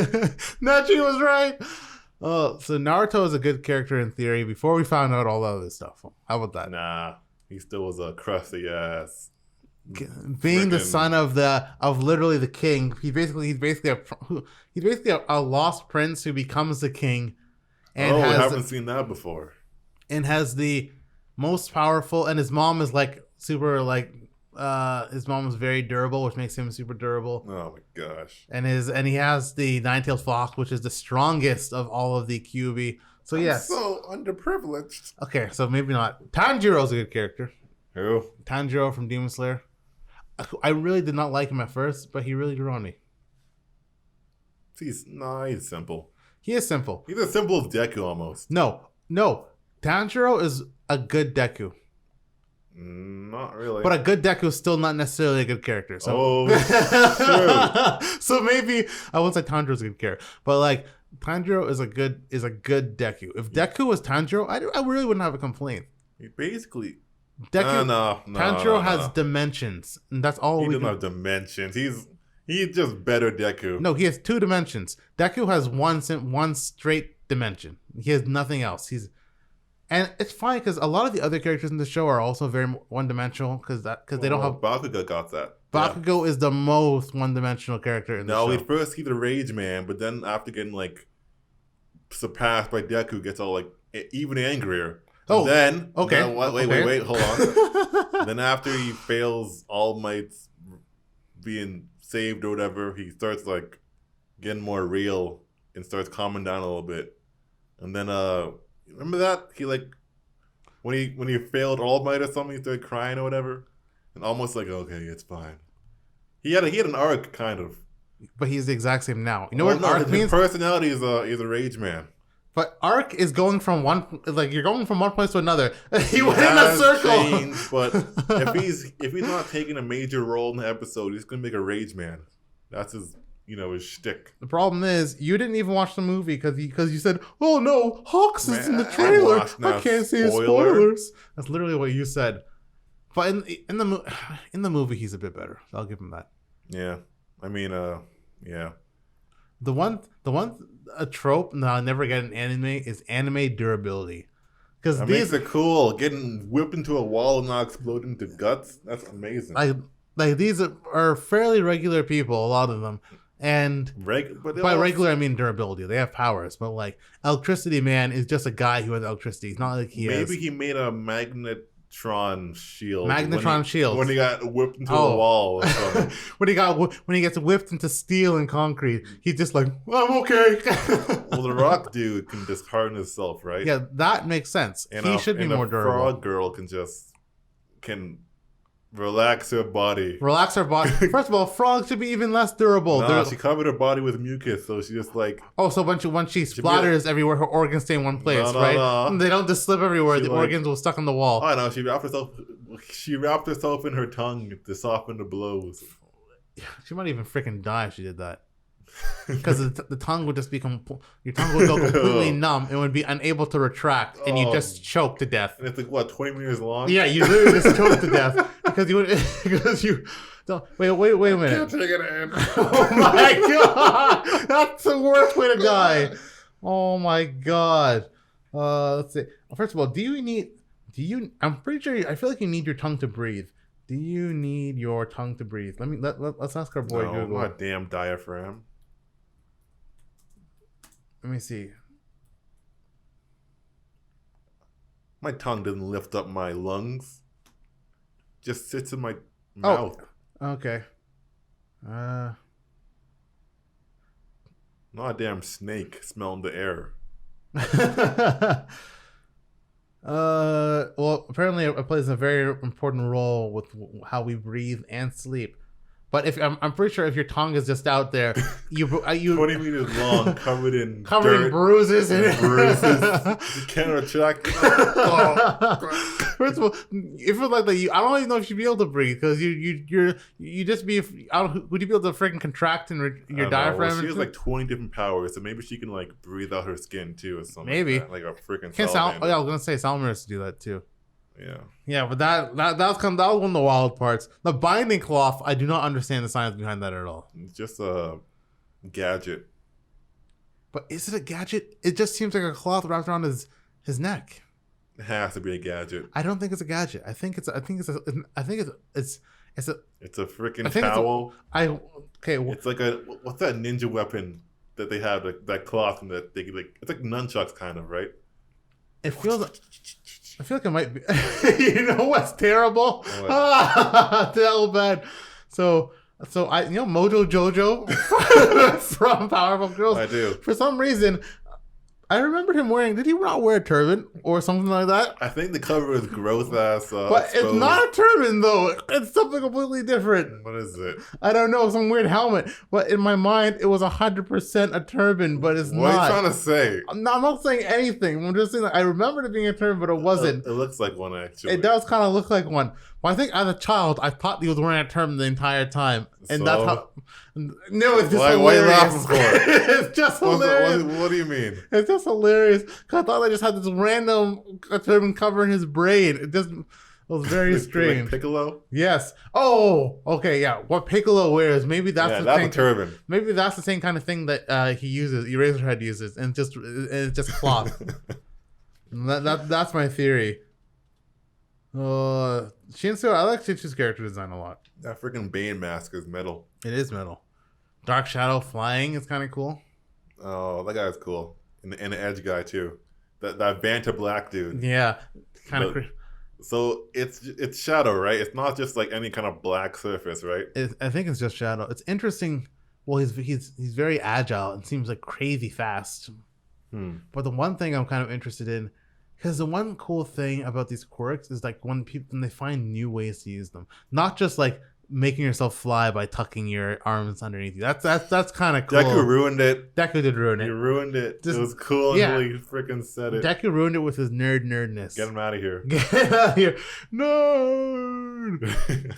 Neji was right. So Naruto is a good character in theory before we found out all the other stuff. How about that? Nah, he still was a crusty ass. Being the son of literally the king, he's basically a lost prince who becomes the king. And I haven't seen that before. And has the most powerful, and his mom is super his mom is very durable, which makes him super durable. Oh my gosh! And he has the nine-tailed fox, which is the strongest of all of the Kyuubi. So yes, so underprivileged. Okay, so maybe not. Tanjiro's a good character. Who? Tanjiro from Demon Slayer. I really did not like him at first, but he really grew on me. He's simple. He is simple. He's as simple as Deku almost. No. Tanjiro is a good Deku. Not really. But a good Deku is still not necessarily a good character. So. True. So maybe I won't say Tanjiro's a good character, but Tanjiro is a good Deku. If Deku was Tanjiro, I really wouldn't have a complaint. He basically. Tanjiro has dimensions, and that's all. He doesn't have dimensions. He's just better Deku. No, he has 2 dimensions. Deku has one straight dimension. He has nothing else. And it's fine because a lot of the other characters in the show are also very one-dimensional because they don't have. Bakugo got that. Bakugo is the most one-dimensional character in the show. No, first he's a rage man, but then after getting surpassed by Deku, gets all like even angrier. Oh, then okay. Wait, hold on. Then after he fails All Might's being saved or whatever, he starts like getting more real and starts calming down a little bit. And then remember that he like when he failed All Might or something, he started crying or whatever, and almost like, okay, it's fine. He had an arc kind of, but he's the exact same now. You know what arc means? His personality is a rage man. But arc is going from you're going from one place to another. He went in a circle. Changed, but if he's not taking a major role in the episode, he's gonna make a rage man. That's his his shtick. The problem is you didn't even watch the movie because you said, "Oh no, Hawks is in the trailer. I can't see his spoilers." That's literally what you said. But in the movie, he's a bit better. So I'll give him that. Yeah, I mean, yeah. The one a trope that I'll never get in anime is anime durability. Because that makes it cool. Getting whipped into a wall and not exploding into guts. That's amazing. Like these are fairly regular people, a lot of them. And by regular, I mean durability. They have powers, but like Electricity Man is just a guy who has electricity. It's not like maybe he made a magnetron shield. Shield. When he got whipped into a wall. Or something. when he gets whipped into steel and concrete, he's just like, I'm okay. Well, the rock dude can just harden himself, right? Yeah, that makes sense. And he should be more durable. The frog girl can relax her body. First of all, frogs should be even less durable. No, she covered her body with mucus, so she just like... Oh, so when she splatters everywhere, her organs stay in one place, right? No. They don't just slip everywhere. The organs will stuck on the wall. I know. She wrapped herself in her tongue to soften the blows. She might even freaking die if she did that. Because the tongue would just become... Your tongue would go completely numb and would be unable to retract, and you just choke to death. And it's like, what, 20 minutes long? Yeah, you literally just choke to death. Because you don't... Wait a minute. I can't take it in. Oh my god! That's the worst way to die. Oh my god. Let's see. First of all, I'm pretty sure... I feel like you need your tongue to breathe. Do you need your tongue to breathe? Let's ask our boy Google. My damn diaphragm. Let me see. My tongue doesn't lift up my lungs. Just sits in my mouth. Okay. Not a damn snake smelling the air. Well, apparently it plays a very important role with how we breathe and sleep. But if I'm pretty sure if your tongue is just out there, you 20 meters long, covered in bruises and bruises. You can't retract. First of all, if it's like that, I don't even know if you'd be able to breathe because you just be. Would you be able to freaking contract in your diaphragm? Well, she has like 20 different powers, so maybe she can like breathe out her skin too, or something. Maybe like a freaking. I was gonna say salamanders do that too. Yeah, but that was one of the wild parts. The binding cloth, I do not understand the science behind that at all. It's just a gadget. But is it a gadget? It just seems like a cloth wrapped around his neck. It has to be a gadget. I don't think it's a gadget. I think it's a freaking towel. It's like what's that ninja weapon that they have, like that cloth, and that they like, it's like nunchucks kind of, right? I feel like it might be. You know what's terrible? Hell bad. So I Mojo Jojo from Powerpuff Girls. I do. For some reason, I remember him wearing. Did he not wear a turban or something like that? I think the cover is gross ass. But exposed. It's not a turban though. It's something completely different. What is it? I don't know. Some weird helmet. But in my mind, it was 100% a turban. But it's not. What are you trying to say? No, I'm not saying anything. I'm just saying that I remembered it being a turban, but it wasn't. It looks like one actually. It does kind of look like one. But I think as a child, I thought he was wearing a turban the entire time, and that's how. No, it's just hilarious. What are you laughing for? It's just hilarious. What do you mean? It's just hilarious. Cause I thought I just had this random turban covering his brain. It was very strange. Like Piccolo? Yes. Oh, okay, yeah. What Piccolo wears, maybe that's a turban. Maybe that's the same kind of thing that he uses. Eraserhead uses, and it's just cloth. That's my theory. Shinsu, I like Shinsu's character design a lot. That freaking Bane mask is metal. It is metal. Dark Shadow flying is kind of cool. Oh, that guy's cool. and the edge guy too. That banter black dude. Yeah, kind of. So it's Shadow, right? It's not just like any kind of black surface, right? I think it's just Shadow. It's interesting. Well, he's very agile and seems like crazy fast. But the one thing I'm kind of interested in, because the one cool thing about these quirks is like when they find new ways to use them, not just like making yourself fly by tucking your arms underneath you. That's kind of cool. Deku ruined it. Deku did ruin it. He ruined it. It was cool until he freaking said it. Deku ruined it with his nerdness. Get him out of here. Get out of here. Nerd.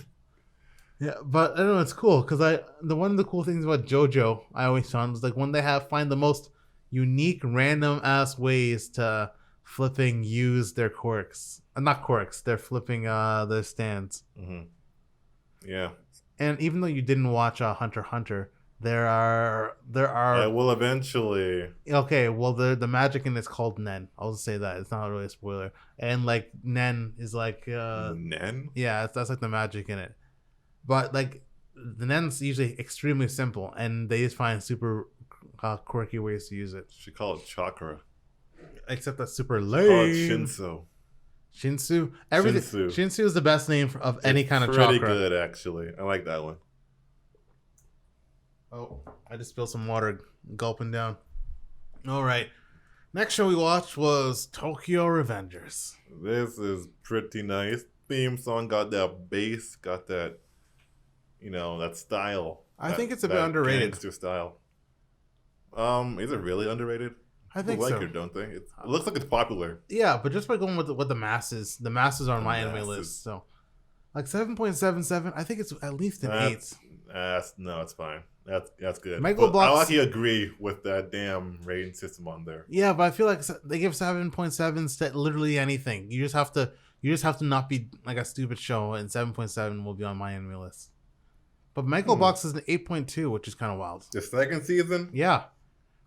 Yeah, but I don't know, it's cool because one of the cool things about JoJo I always found was like when they find the most unique random ass ways to flipping use their quirks. Not quirks, they're flipping their stands. Yeah. And even though you didn't watch Hunter x Hunter, there are I will eventually. Okay, well the magic in it's called Nen. I'll just say that. It's not really a spoiler. And like Nen is like Nen? Yeah, that's like the magic in it. But like the Nen's usually extremely simple and they just find super quirky ways to use it. Should call it chakra. Except that's super lame. Call it Shinsu. Shinsu. Shinsu is the best name of any kind of chakra. Pretty good, actually. I like that one. Oh, I just spilled some water, gulping down. All right. Next show we watched was Tokyo Revengers. This is pretty nice. Theme song got that bass, got that, that style. I think it's a bit underrated. Gangster style. Is it really underrated? I think so. so. Like it, don't they? It looks like it's popular. Yeah, but just by going with the masses are on my anime list. So, like 7.77, I think it's at least an 8. No, it's fine. That's good. Megalobox, I actually agree with that damn rating system on there. Yeah, but I feel like they give 7.7s to literally anything. You just have to not be like a stupid show, and 7.7 will be on my anime list. But Megalobox is an 8.2, which is kind of wild. The second season? Yeah.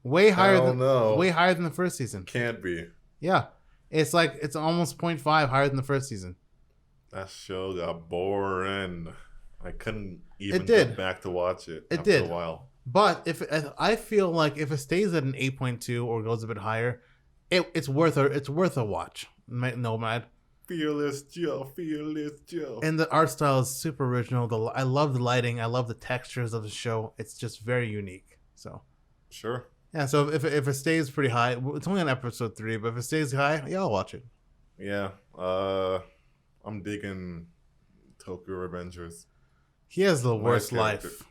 Way higher than the first season. Can't be. Yeah. It's almost 0.5 higher than the first season. That show got boring. I couldn't even get back to watch it. After a while. But I feel like if it stays at an 8.2 or goes a bit higher, it's worth a watch. Nomad. Fearless Joe. And the art style is super original. I love the lighting. I love the textures of the show. It's just very unique. So. Sure. Yeah, so if it stays pretty high, it's only on episode 3, but if it stays high, yeah, I'll watch it. Yeah, I'm digging Tokyo Revengers. He has the worst life.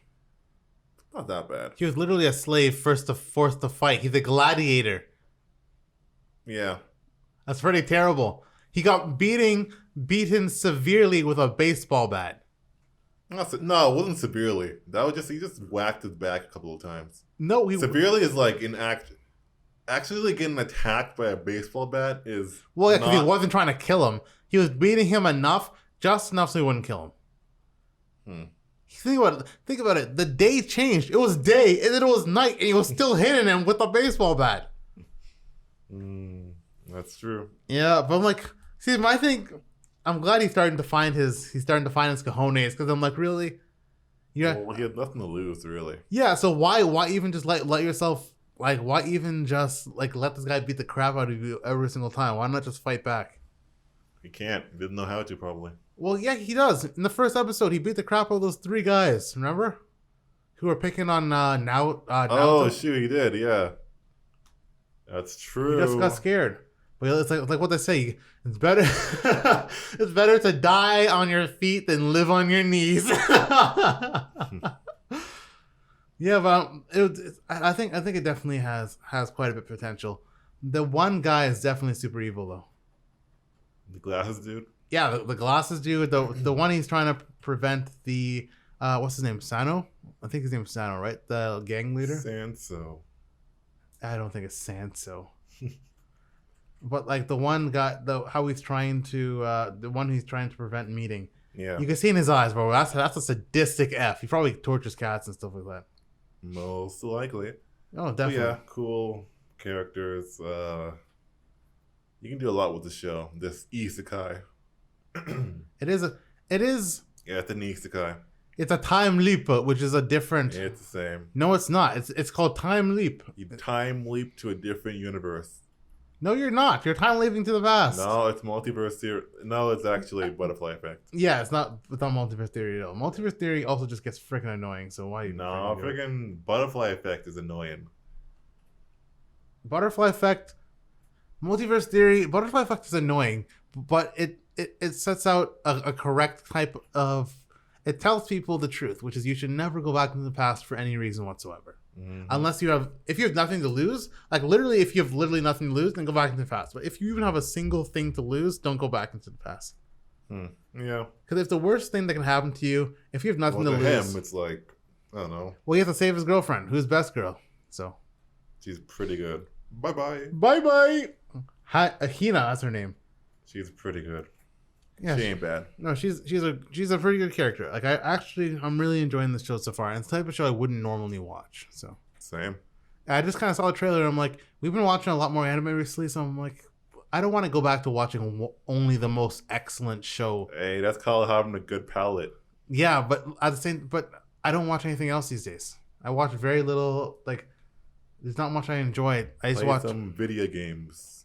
Not that bad. He was literally a slave forced to fight. He's a gladiator. Yeah. That's pretty terrible. He got beaten severely with a baseball bat. No, it wasn't severely. That was he just whacked his back a couple of times. No, severely is like actually getting attacked by a baseball bat is. Well, yeah, because he wasn't trying to kill him. He was beating him just enough so he wouldn't kill him. Think about it. The day changed. It was day, and then it was night, and he was still hitting him with a baseball bat. That's true. Yeah, but I'm like, see, my thing. I'm glad he's starting to find his cojones, because I'm like, really? Yeah. Well, he had nothing to lose, really. Yeah, so why even just let yourself, like, why even just, like, let this guy beat the crap out of you every single time? Why not just fight back? He can't. He didn't know how to, probably. Well, yeah, he does. In the first episode, he beat the crap out of those 3 guys, remember? Who were picking on Naoto. Oh, shoot, he did, yeah. That's true. He just got scared. But it's like what they say. It's better. It's better to die on your feet than live on your knees. Yeah, but I think it definitely has quite a bit of potential. The one guy is definitely super evil though. The glasses dude. Yeah, the glasses dude. The one he's trying to prevent the what's his name? Sano. I think his name is Sano, right? The gang leader. Sanso. I don't think it's Sanso. But like the one guy, the one he's trying to prevent meeting. Yeah, you can see in his eyes, bro. That's a sadistic F. He probably tortures cats and stuff like that. Most likely. Oh, definitely. But yeah, cool characters. You can do a lot with the show. This isekai. It is. Yeah, it's an isekai. It's a time leap, which is a different. Yeah, it's the same. No, it's not. It's called time leap. You time leap to a different universe. No, you're not. You're time leaping to the past. No, it's multiverse theory. No, it's actually butterfly effect. Yeah, it's not multiverse theory at all. Multiverse theory also just gets freaking annoying. So why? No, freaking butterfly effect is annoying. Butterfly effect, multiverse theory. Butterfly effect is annoying, but it sets out a correct type of. It tells people the truth, which is you should never go back into the past for any reason whatsoever. Mm-hmm. Unless if you have nothing to lose, like literally if you have literally nothing to lose, then go back into the past. But if you even have a single thing to lose, don't go back into the past. Yeah. Because if the worst thing that can happen to you, if you have nothing to lose. Him, it's like, I don't know. Well, he has to save his girlfriend, who's best girl. So. She's pretty good. Bye-bye. Bye-bye. Hina, that's her name. She's pretty good. Yeah, she ain't bad. No, she's a pretty good character. Like I'm really enjoying this show so far. And it's the type of show I wouldn't normally watch. So same. I just kind of saw the trailer. And I'm like, we've been watching a lot more anime recently, so I'm like, I don't want to go back to watching only the most excellent show. Hey, that's called having a good palate. Yeah, but I don't watch anything else these days. I watch very little. Like, there's not much I enjoy. I just watch some video games.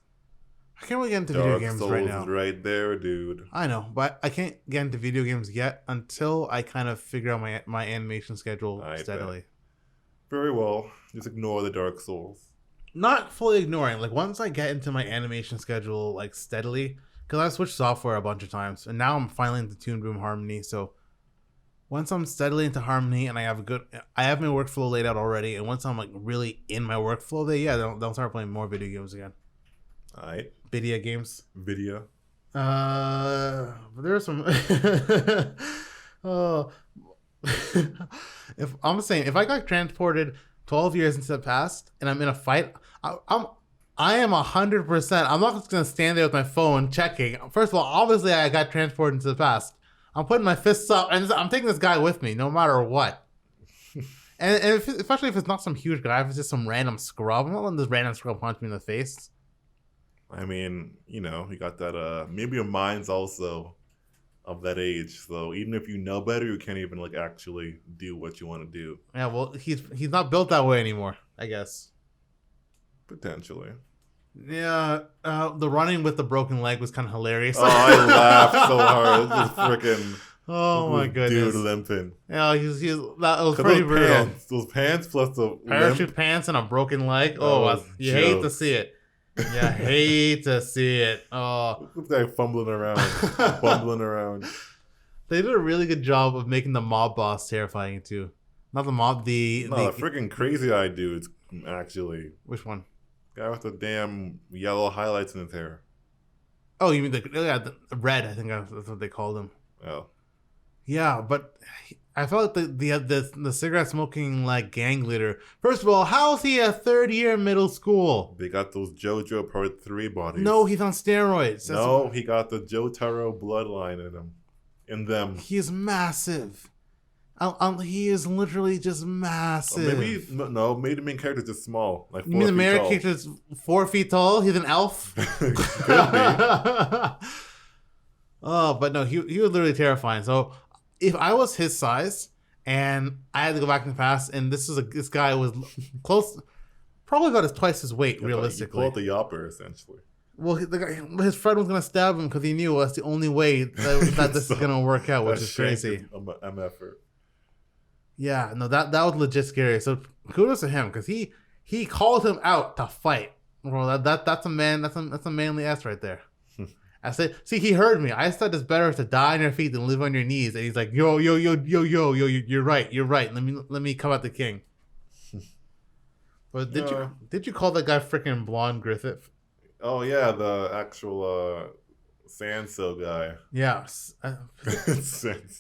I can't really get into video games right now. Right there, dude. I know, but I can't get into video games yet until I kind of figure out my animation schedule steadily. Very well. Just ignore the Dark Souls. Not fully ignoring. Like, once I get into my animation schedule, like, steadily, because I switched software a bunch of times, and now I'm finally into Toon Boom Harmony, so once I'm steadily into Harmony and I have my workflow laid out already, and once I'm, like, really in my workflow, then they'll start playing more video games again. Alright. Video games. Video. There are some. Oh, if I got transported 12 years into the past and I'm in a fight, I am 100%. I'm not just gonna stand there with my phone checking. First of all, obviously I got transported into the past. I'm putting my fists up and I'm taking this guy with me, no matter what. and especially if it's not some huge guy, if it's just some random scrub, I'm not letting this random scrub punch me in the face. I mean, you got that, maybe your mind's also of that age. So even if you know better, you can't even, like, actually do what you want to do. Yeah, well, he's not built that way anymore, I guess. Potentially. Yeah, the running with the broken leg was kind of hilarious. Oh, I laughed so hard. This is freaking... Oh my goodness. Dude limping. Yeah, that was pretty brutal. Those pants plus the parachute pants and a broken leg. Oh, you hate to see it. Yeah, hate to see it. Oh, they're fumbling around, bumbling around. They did a really good job of making the mob boss terrifying too. Not the mob, the freaking crazy eye dudes. Actually, which one? Guy with the damn yellow highlights in his hair. Oh, you mean the red? I think that's what they called him. Oh, yeah, but I felt like the cigarette smoking like gang leader. First of all, how is he a third year middle school? They got those JoJo Part 3 bodies. No, he's on steroids. He got the Jotaro bloodline in him. In them. He is massive. He is literally just massive. Maybe the main character is just small. Like 4 feet tall. You mean the main character is 4 feet tall? He's an elf? Could be. Oh, but no, he was literally terrifying. So if I was his size and I had to go back in the past, and this guy was close, probably about twice his weight, realistically. You pulled the yopper, essentially. Well, his friend was gonna stab him because he knew that's the only way that this is gonna work out, which is crazy. Effort. Yeah, no, that was legit scary. So kudos to him because he called him out to fight. Well, that's a man. That's a manly ass right there. I said, see, he heard me. I said it's better to die on your feet than live on your knees. And he's like, yo, you're right. Let me come at the king. But did you call that guy freaking Blonde Griffith? Oh yeah, the actual Sanso guy. Yeah, his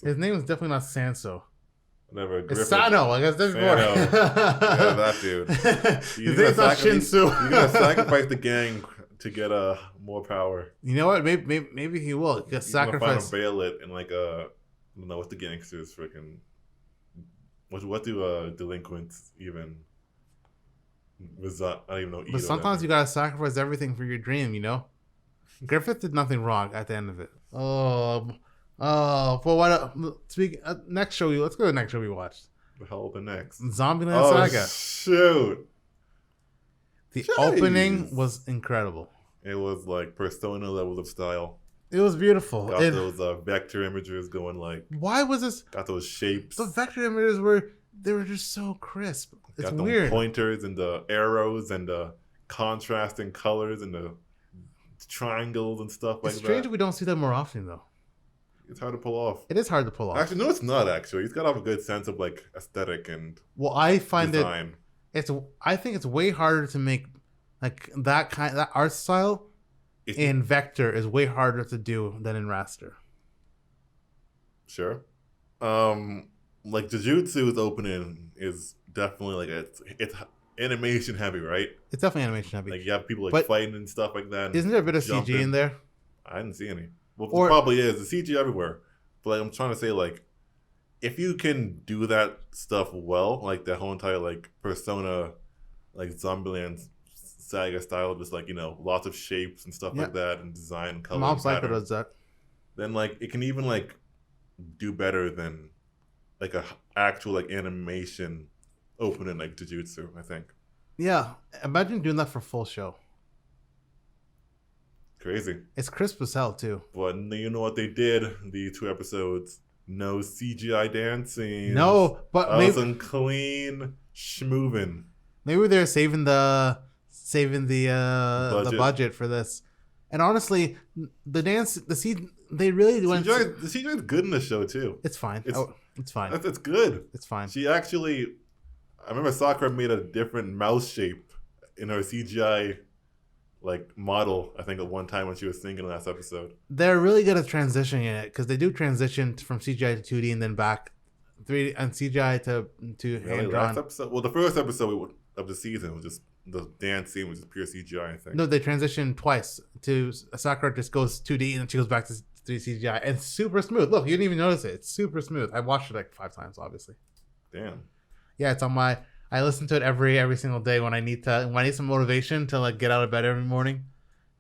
name is definitely not Sanso. Whatever. It's Sano. I guess that's more. Yeah, that dude. His name's not Shinsu. He's gonna sacrifice the gang to get more power. You know what? Maybe he will. He's sacrifice. Gonna bail it and like I don't know what the gangsters freaking. What do delinquents even? I don't even know. But sometimes you gotta sacrifice everything for your dream. You know, Griffith did nothing wrong at the end of it. Oh, well, what? Next show. Let's go to the next show we watched. The hell the next? Zombieland Saga. Shoot. The opening was incredible. It was like Persona level of style. It was beautiful. Got those vector images going like. Why was this? Got those shapes. The vector images were just so crisp. It's got weird. The pointers and the arrows and the contrasting colors and the triangles and stuff like that. It's strange we don't see that more often though. It's hard to pull off. It is hard to pull off. Actually, no, it's not. Actually, he's got to have a good sense of like aesthetic and. Well, I find design. I think it's way harder to make like that art style in vector is way harder to do than in raster. Sure. Like Jujutsu's opening is definitely like it's animation heavy, right? It's definitely animation heavy. Like you have people like fighting and stuff like that. Isn't there a bit of CG in there? I didn't see any. Well, there probably is. The CG everywhere. But like I'm trying to say, like, if you can do that stuff well, like the whole entire like Persona, like Zombieland Saga style, just like, you know, lots of shapes and stuff like that, and design and color. Mob Psycho does that. Then like it can even like do better than like a actual like animation opening like Jujutsu, I think. Yeah, imagine doing that for full show. Crazy. It's crisp as hell too. But you know what they did? The 2 episodes, no CGI dancing. No, but wasn't clean schmoovin'. Maybe they're saving the budget for this. And honestly, the dance, they really went. The CGI is good in the show too. It's fine. It's fine. It's good. It's fine. She actually, I remember Sakura made a different mouse shape in her CGI like model, I think, at one time when she was singing last episode. They're really good at transitioning it because they do transition from CGI to 2D and then back 3D and CGI to hand drawn. Well, the first episode of the season was just the dance scene was just pure CGI, I think. No, they transitioned twice. To Sakura just goes 2D and then she goes back to 3D CGI and it's super smooth. Look, you didn't even notice it. It's super smooth. I watched it like 5 times, obviously. Damn. Yeah, it's on my. I listen to it every single day when I need some motivation to like get out of bed every morning,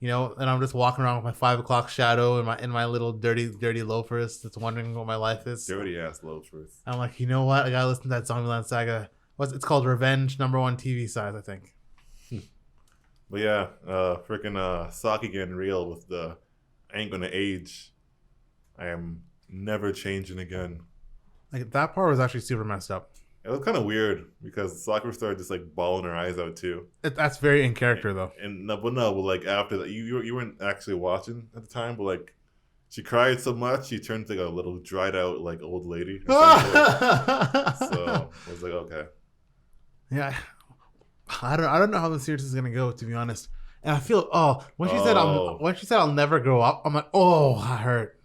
you know. And I'm just walking around with my 5 o'clock shadow in my little dirty loafers, that's wondering what my life is. Dirty ass loafers. I'm like, you know what? I gotta listen to that Zombieland Saga. It's called Revenge, #1 TV size, I think. But yeah, freaking Saki getting real with the I ain't gonna age. I am never changing again. Like that part was actually super messed up. It was kind of weird because Sakura started just like bawling her eyes out too. That's very in character though. But like after that, you weren't actually watching at the time, but like she cried so much she turned like a little dried out like old lady. So I was like, okay. Yeah, I don't know how the series is gonna go, to be honest. And I feel when she said I'll never grow up, I'm like, oh, I hurt.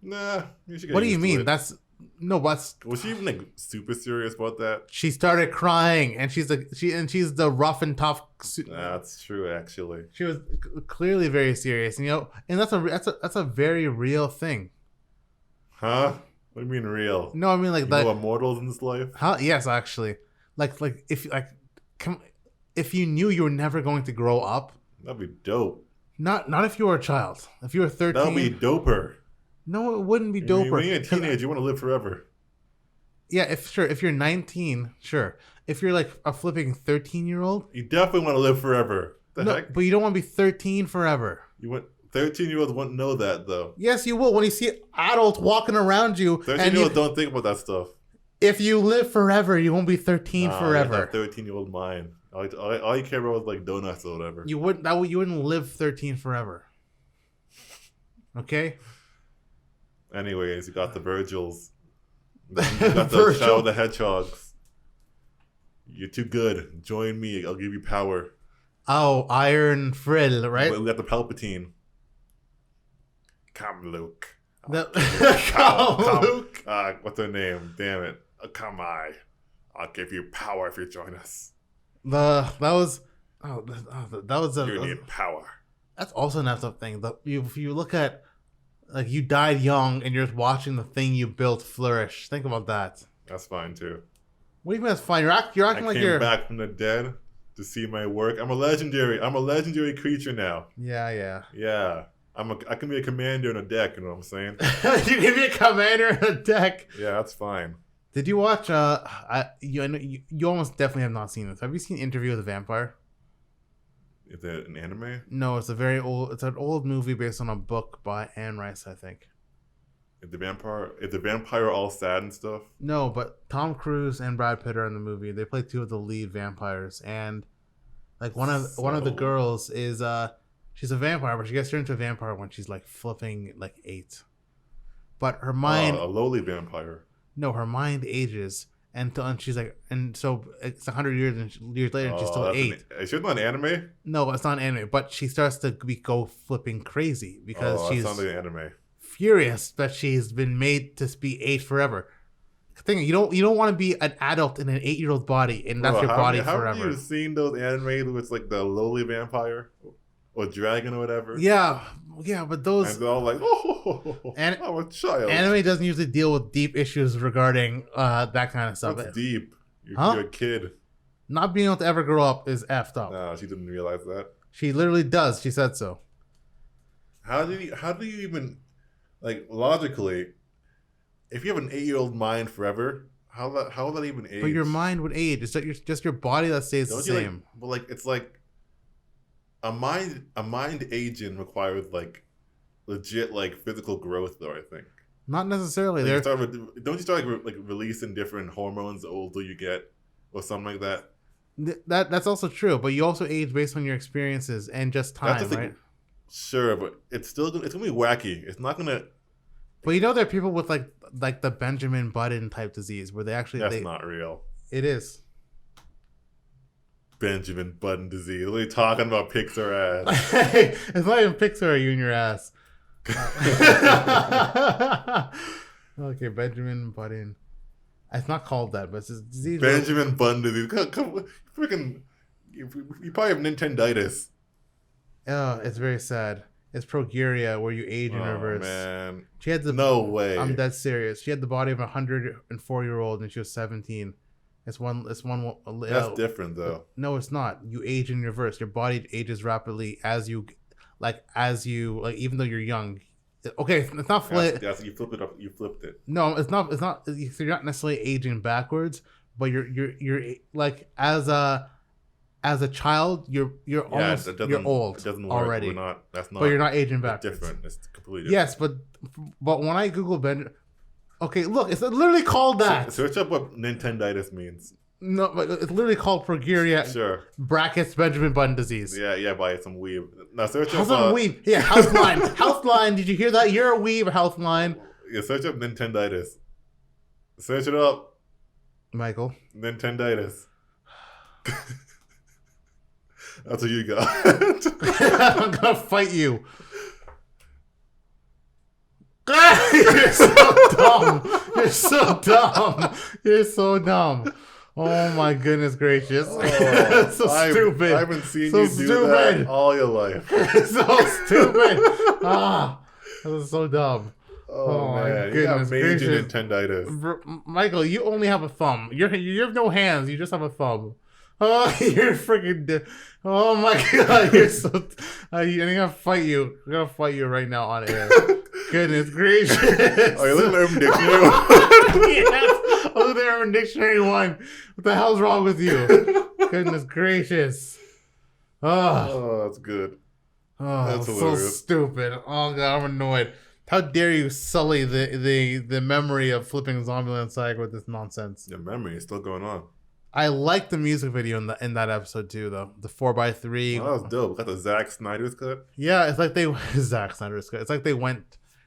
Nah, you should get what do you used to mean? it. That's no, but was she even like super serious about that? She started crying, and she's the rough and tough. That's true, actually. She was clearly very serious, you know, and that's a very real thing. Huh? What do you mean real? No, I mean like you know immortals in this life. Huh? Yes, actually. Like if you knew you were never going to grow up, that'd be dope. Not if you were a child. If you were 13, that'd be doper. No, it wouldn't be doper. When you're a teenager, you want to live forever. Yeah, if you're 19, sure. If you're like a flipping 13-year-old, you definitely want to live forever. Heck? But you don't want to be 13 forever. 13-year-olds wouldn't know that though. Yes, you will when you see adults walking around you. 13-year-olds don't think about that stuff. If you live forever, you won't be 13 forever. 13-year-old mind. All you care about is like donuts or whatever. You wouldn't live 13 forever. Okay. Anyways, you got the Virgils. You got the Shadow the Hedgehogs. You're too good. Join me. I'll give you power. Oh, Iron Frill, right? We got the Palpatine. Come, Luke. Come, Luke. What's her name? Damn it. Come, I'll give you power if you join us. That was a. You need power. That's also an effed up thing. If you look at. Like, you died young, and you're just watching the thing you built flourish. Think about that. That's fine, too. What do you mean that's fine? You're acting like you're... I came back from the dead to see my work. I'm a legendary creature now. Yeah. Yeah. I can be a commander in a deck. You know what I'm saying? You can be a commander in a deck. Yeah, that's fine. Did you watch? You almost definitely have not seen this. Have you seen Interview with a Vampire? Is it an anime? No, it's an old movie based on a book by Anne Rice, I think. Is the vampire all sad and stuff? No, but Tom Cruise and Brad Pitt are in the movie. They play two of the lead vampires, and like one of the girls is she's a vampire, but she gets turned into a vampire when she's like flipping like 8. But her mind, a lowly vampire. No, her mind ages, and she's like, and so it's 100 years later, and she's still 8. It's not an anime. No, it's not an anime, but she starts to go flipping crazy because she's not an anime. Furious that she's been made to be 8 forever. You don't want to be an adult in an 8-year-old body, and that's your body forever. Have you seen those anime where it's like the lowly vampire or dragon or whatever? Yeah, but those and they're all like, I'm a child. Anime doesn't usually deal with deep issues regarding that kind of stuff. What's deep? You're a kid. Not being able to ever grow up is effed up. No, she didn't realize that. She literally does. She said so. How do you even, like, logically, if you have an 8-year-old mind forever, how will that even age? But your mind would age. It's just your body that stays the same. It's like a mind aging requires like legit like physical growth, though. I think not necessarily. Like don't you start like releasing different hormones the older you get, or something like that? That's also true. But you also age based on your experiences and just time, right? Sure, but it's gonna be wacky. It's not gonna. But there are people with like the Benjamin Button type disease where that's not real. It is. Benjamin Button disease. What are you talking about? Pixar ass. Hey, it's not even Pixar. You and your ass. Okay, Benjamin Button. It's not called that, but it's a disease. Benjamin Button disease. Come, freaking. You probably have Nintenditis. Oh, it's very sad. It's progeria, where you age in reverse. Man, she had no way. I'm dead serious. She had the body of a 104-year-old, and she was 17. It's one. That's different, though. No, it's not. You age in reverse. Your body ages rapidly as you even though you're young. Okay, it's not flip. You flip it up. You flipped it. No, it's not. It's not. You're not necessarily aging backwards, but you're like as a child, you're almost you're old. It doesn't work. Already. That's not. But you're not aging backwards. Different. It's completely different. Yes, but when I Google Benjamin. Okay, look, it's literally called that. Search up what Nintenditis means. No, but it's literally called progeria. Sure. Brackets Benjamin Button disease. Yeah, by some weeb. Now search up some weeb. Yeah, Healthline. Healthline. Did you hear that? You're a weeb. Healthline. Yeah, search up Nintenditis. Search it up, Michael. Nintenditis. That's what you got. I'm gonna fight you. You're so dumb. You're so dumb. You're so dumb. Oh my goodness gracious. That's so stupid. I haven't seen you do that all your life. So stupid. That was so dumb. Oh man, my goodness, you got major Nintenditis. Michael, you only have a thumb. You have no hands. You just have a thumb. Oh, you're freaking. Oh my god, you're so. I'm gonna fight you. I'm gonna fight you right now on air. Goodness gracious. Oh, you're looking at Urban Dictionary? Yes, I'm looking at Urban Dictionary 1. What the hell's wrong with you? Goodness gracious. Oh, that's good. Oh, that's so stupid. Oh god, I'm annoyed. How dare you sully the memory of flipping Zombieland Saga with this nonsense? The memory is still going on. I like the music video in that episode too, though. The 4x3. Oh, that was dope. Got the Zack Snyder's cut. Yeah, it's like Zack Snyder's cut. It's like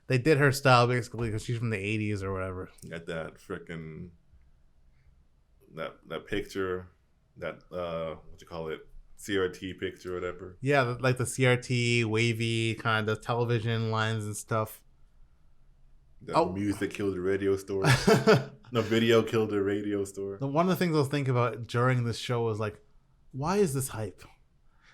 they did her style basically because she's from the 80s or whatever. Got that freaking that picture, that what you call it, CRT picture or whatever. Yeah, like the CRT wavy kind of television lines and stuff. The music killed the radio store. No, video killed the radio store. One of the things I was thinking about during this show was like, why is this hype?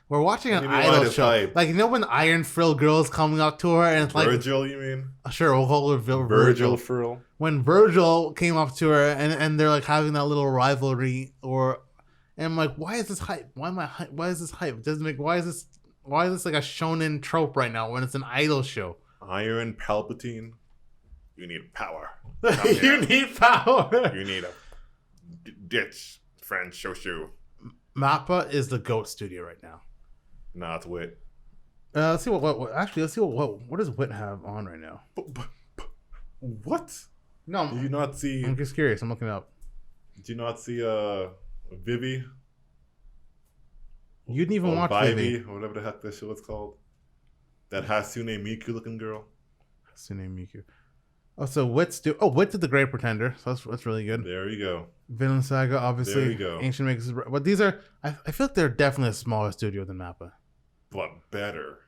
We're watching an idol show. Hype? Like, when Iron Frill Girl's coming up to her and it's like... Virgil, you mean? Sure, we'll call her Virgil Frill. When Virgil came up to her and they're like having that little rivalry and I'm like, why is this hype? Why is this hype? It doesn't make... Why is this Why is this like a shonen trope right now when it's an idol show? Iron Palpatine. You need power. You need power. You need a ditch, friend Shoshu. Mappa is the GOAT studio right now. Nah, it's Wit. Let's see what actually. Let's see what does Wit have on right now. What? No, did you not see? I'm just curious. I'm looking it up. Did you not see Vivi? You didn't even watch Vivi, or whatever the heck that show is called. That Hatsune Miku looking girl. Hatsune Miku. Oh, so Wit did The Great Pretender. So that's really good. There you go. Vinland Saga, obviously. There you go. Ancient Makers. But these are, I feel like they're definitely a smaller studio than Mappa. But better.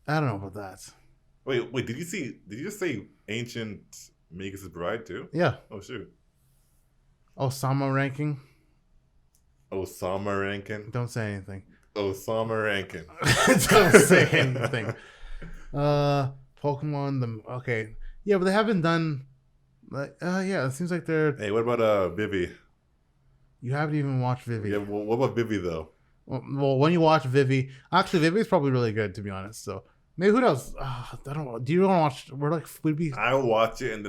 I don't know about that. Wait, did you just say Ancient Makers' Bride too? Yeah. Oh, shoot. Osama ranking. Don't say anything. Osama ranking. Don't say anything. Pokemon, okay. Yeah, but they haven't done, like, yeah, it seems like they're... Hey, what about Vivi? You haven't even watched Vivi. Yeah, well, what about Vivi, though? Well, when you watch Vivi... Actually, Vivi's probably really good, to be honest, so... Maybe who knows? I don't know. Do you want to watch... I'll watch it, and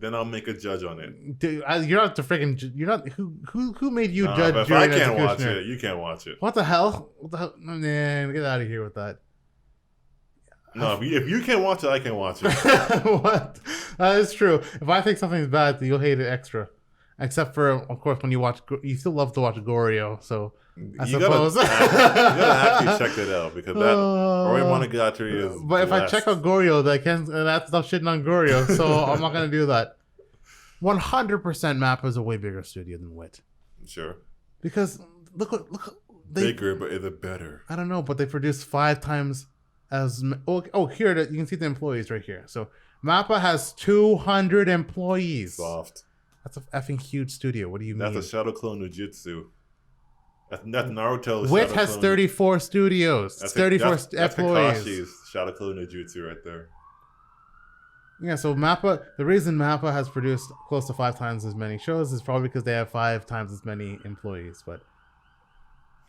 then I'll make a judge on it. Dude, you're not the freaking... You're not... Who made you judge? If I can't watch it, you can't watch it. What the hell? Man, get out of here with that. No, if you can't watch it, I can watch it. What? That is true. If I think something's bad, you'll hate it extra. Except for, of course, when you still love to watch Goryo, so I suppose. You gotta actually check it out, because that Roy Monogatari is But blessed. If I check out Goryo, that's not shitting on Goryo, so I'm not gonna do that. 100% Mappa is a way bigger studio than Wit. Sure. Because, look. Bigger, but is it better? I don't know, but they produce 5 times as... here, you can see the employees right here. So, Mappa has 200 employees. Soft. That's a effing huge studio. What do you mean? That's a Shadow Clone no Jutsu. That's Naruto's. Wit has 34 studios. That's 34 employees. That's Kakashi's Shadow Clone no Jutsu right there. Yeah, so Mappa, the reason Mappa has produced close to 5 times as many shows is probably because they have 5 times as many employees. But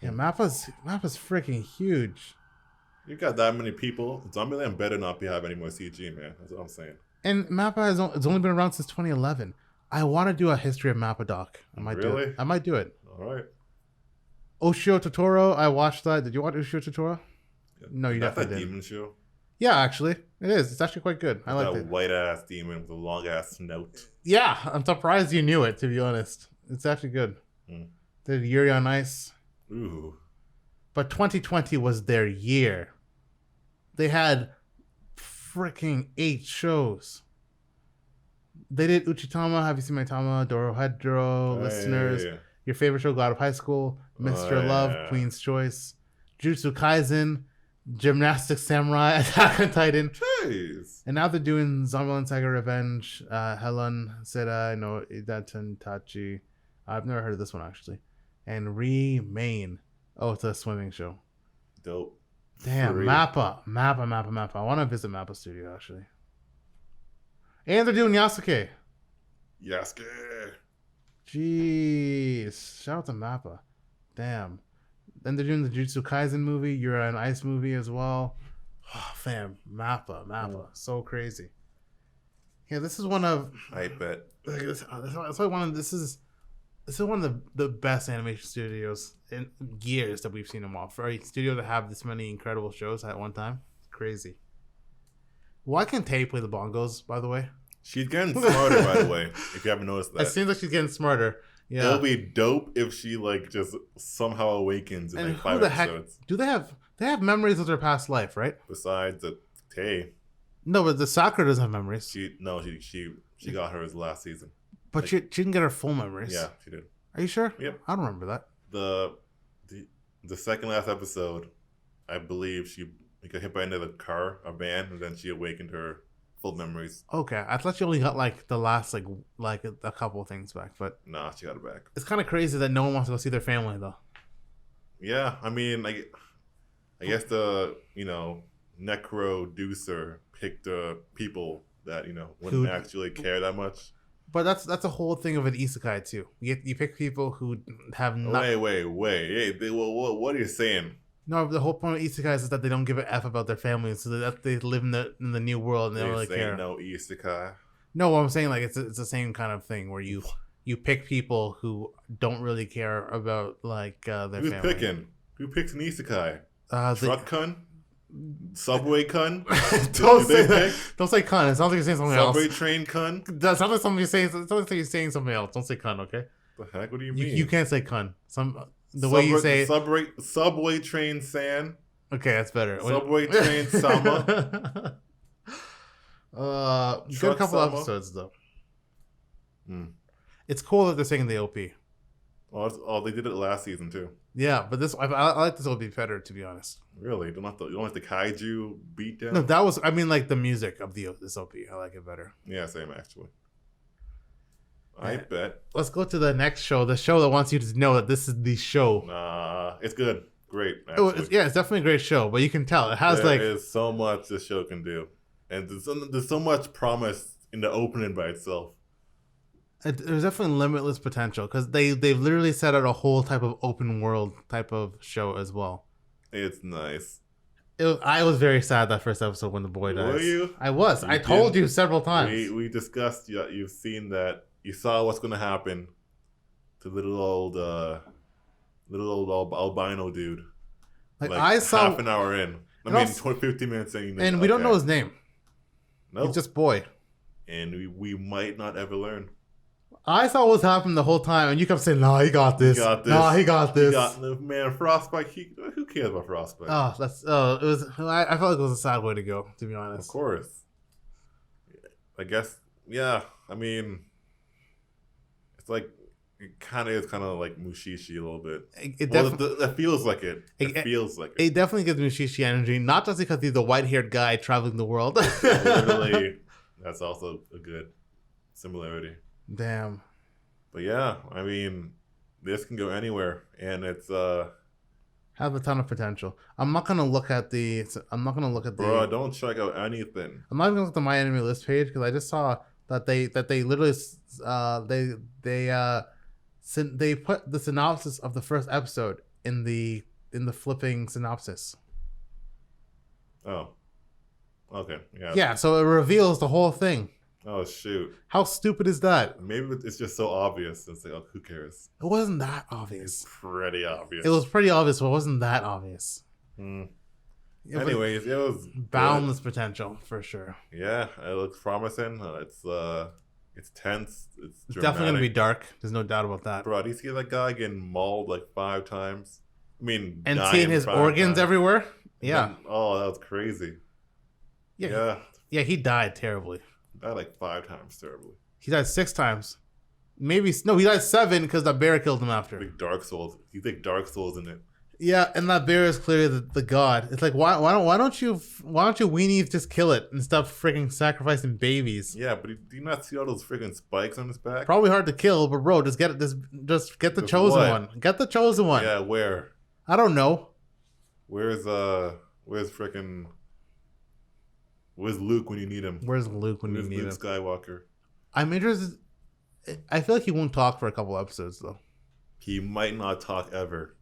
yeah, Mappa's freaking huge. You got that many people. Zombieland better not have any more CG, man. That's what I'm saying. And Mappa it's only been around since 2011. I want to do a history of Mappa doc. I might do it. All right. Oshio Totoro, I watched that. Did you watch Oshio Totoro? Yeah. No, you definitely didn't. Demon show? Yeah, actually. It is. It's actually quite good. I like it. That white-ass demon with a long-ass snout. Yeah, I'm surprised you knew it, to be honest. It's actually good. Did Yuri on Ice. Ooh. But 2020 was their year. They had freaking 8 shows. They did Uchitama, Have You Seen My Tama, Dorohedro, Listeners, Your Favorite Show, God of High School, Mr. Love, Queen's Choice, Jujutsu Kaisen, Gymnastic Samurai, Attack on Titan. Jeez. And now they're doing Zombieland Saga Revenge, Helen, Sera, no Idaten Tachi. I've never heard of this one, actually. And Remain. Oh, it's a swimming show. Dope. Damn, Mappa. I want to visit Mappa Studio, actually. And they're doing Yasuke. Jeez. Shout out to Mappa. Damn. Then they're doing the Jujutsu Kaisen movie. You're an Ice movie as well. Oh, fam. Mappa. So crazy. Yeah, this is one of... I bet. This is one of the best animation studios in years that we've seen them all. For a studio to have this many incredible shows at one time, crazy. Why can't Tay play the bongos, by the way? She's getting smarter, by the way, if you haven't noticed that. It seems like she's getting smarter. Yeah. It'll be dope if she just somehow awakens in 5 episodes. Do they have memories of their past life, right? Besides the Tay. No, but the Sakura doesn't have memories. She got hers last season. But she didn't get her full memories. Yeah, she did. Are you sure? Yep. I don't remember that. The second last episode, I believe she got hit by another car, a van, and then she awakened her full memories. Okay, I thought she only got the last a couple of things back, but nah, she got it back. It's kind of crazy that no one wants to go see their family though. Yeah, I mean, I guess the Necroducer picked people that wouldn't actually care that much. But that's a whole thing of an isekai too. You pick people who have not. Wait. Hey, what are you saying? No, the whole point of isekais is that they don't give a f about their families, so that they live in the new world and they don't really care. No isekai. No, what I'm saying, like, it's the same kind of thing where you pick people who don't really care about like their Who's family. Who picks an isekai? Truck kun? Subway kun? Don't say that. Don't say kun. It sounds like you're saying something else. Subway train kun? That sounds like something you're saying. It sounds like you're saying something else. Don't say kun, okay? The heck? What do you mean? You can't say kun. Way you say subway train san. Okay, that's better. Subway train sama. Got a couple episodes though. It's cool that they're singing the OP. Oh, they did it last season too. Yeah, but I like this OP better, to be honest. Really? You don't have the kaiju beat down? No, that was, I mean, like the music of this OP. I like it better. Yeah, same actually. I bet. Let's go to the next show. The show that wants you to know that this is the show. It's good. Great. It's definitely a great show, but you can tell it has there is so much this show can do. And there's so much promise in the opening by itself. There's definitely limitless potential because they've literally set out a whole type of open world type of show as well. It's nice. I was very sad that first episode when the boy dies. Were you? I was. I told you several times. We discussed. You've seen that. You saw what's going to happen to little old albino dude. Like I saw half an hour in. 15 minutes in. And we don't know his name. No, he's just boy. And we might not ever learn. I saw what was happening the whole time, and you kept saying, "No, he got this. No, he got this." Man, Frostbite. Who cares about Frostbite? It was. I felt like it was a sad way to go, to be honest. Of course. I guess. Yeah. I mean, it's like it kind of like Mushishi a little bit. That feels like it. It feels like it. It definitely gives Mushishi energy, not just because he's a white-haired guy traveling the world. Literally, that's also a good similarity. Damn. But yeah, I mean, this can go anywhere, and it's have a ton of potential. I'm not gonna look at the. Bro, don't check out anything. I'm not even gonna look at the My Anime List page because I just saw that they literally they put the synopsis of the first episode in the flipping synopsis. Oh. Okay. Yeah. Yeah. So it reveals the whole thing. Oh shoot! How stupid is that? Maybe it's just so obvious. It's like, oh, who cares? It wasn't that obvious. It's pretty obvious. It was pretty obvious, but it wasn't that obvious. Anyways, it was boundless potential for sure. Yeah, it looks promising. It's tense. It's definitely gonna be dark. There's no doubt about that. Bro, do you see that guy getting mauled like 5 times? I mean, and seeing his organs everywhere. Yeah. Then, oh, that was crazy. Yeah. Yeah, he died terribly. Died like 5 times terribly. He died 6 times. Maybe no, he died 7 because that bear killed him after. Big Dark Souls. You think Dark Souls in it? Yeah, and that bear is clearly the god. It's like why don't you weenies just kill it and stop freaking sacrificing babies? Yeah, but do you not see all those freaking spikes on his back? Probably hard to kill, but bro, just get the chosen one. Get the chosen one. Yeah, where? I don't know. Where's Luke when you need him? Where's Luke when you need him? Luke Skywalker. I'm interested. I feel like he won't talk for a couple episodes though. He might not talk ever.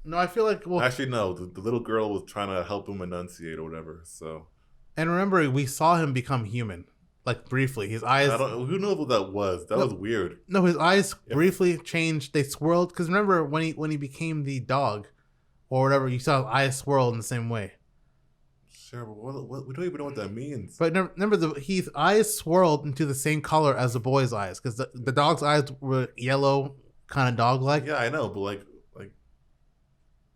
No, I feel like actually no. The little girl was trying to help him enunciate or whatever. So. And remember, we saw him become human, like briefly. His eyes. Who knows what that was? That was weird. No, his eyes briefly changed. They swirled because remember when he became the dog, or whatever. You saw his eyes swirl in the same way. Sure, but we don't even know what that means. But remember, his eyes swirled into the same color as the boy's eyes because the dog's eyes were yellow, kind of dog-like. Yeah, I know, but like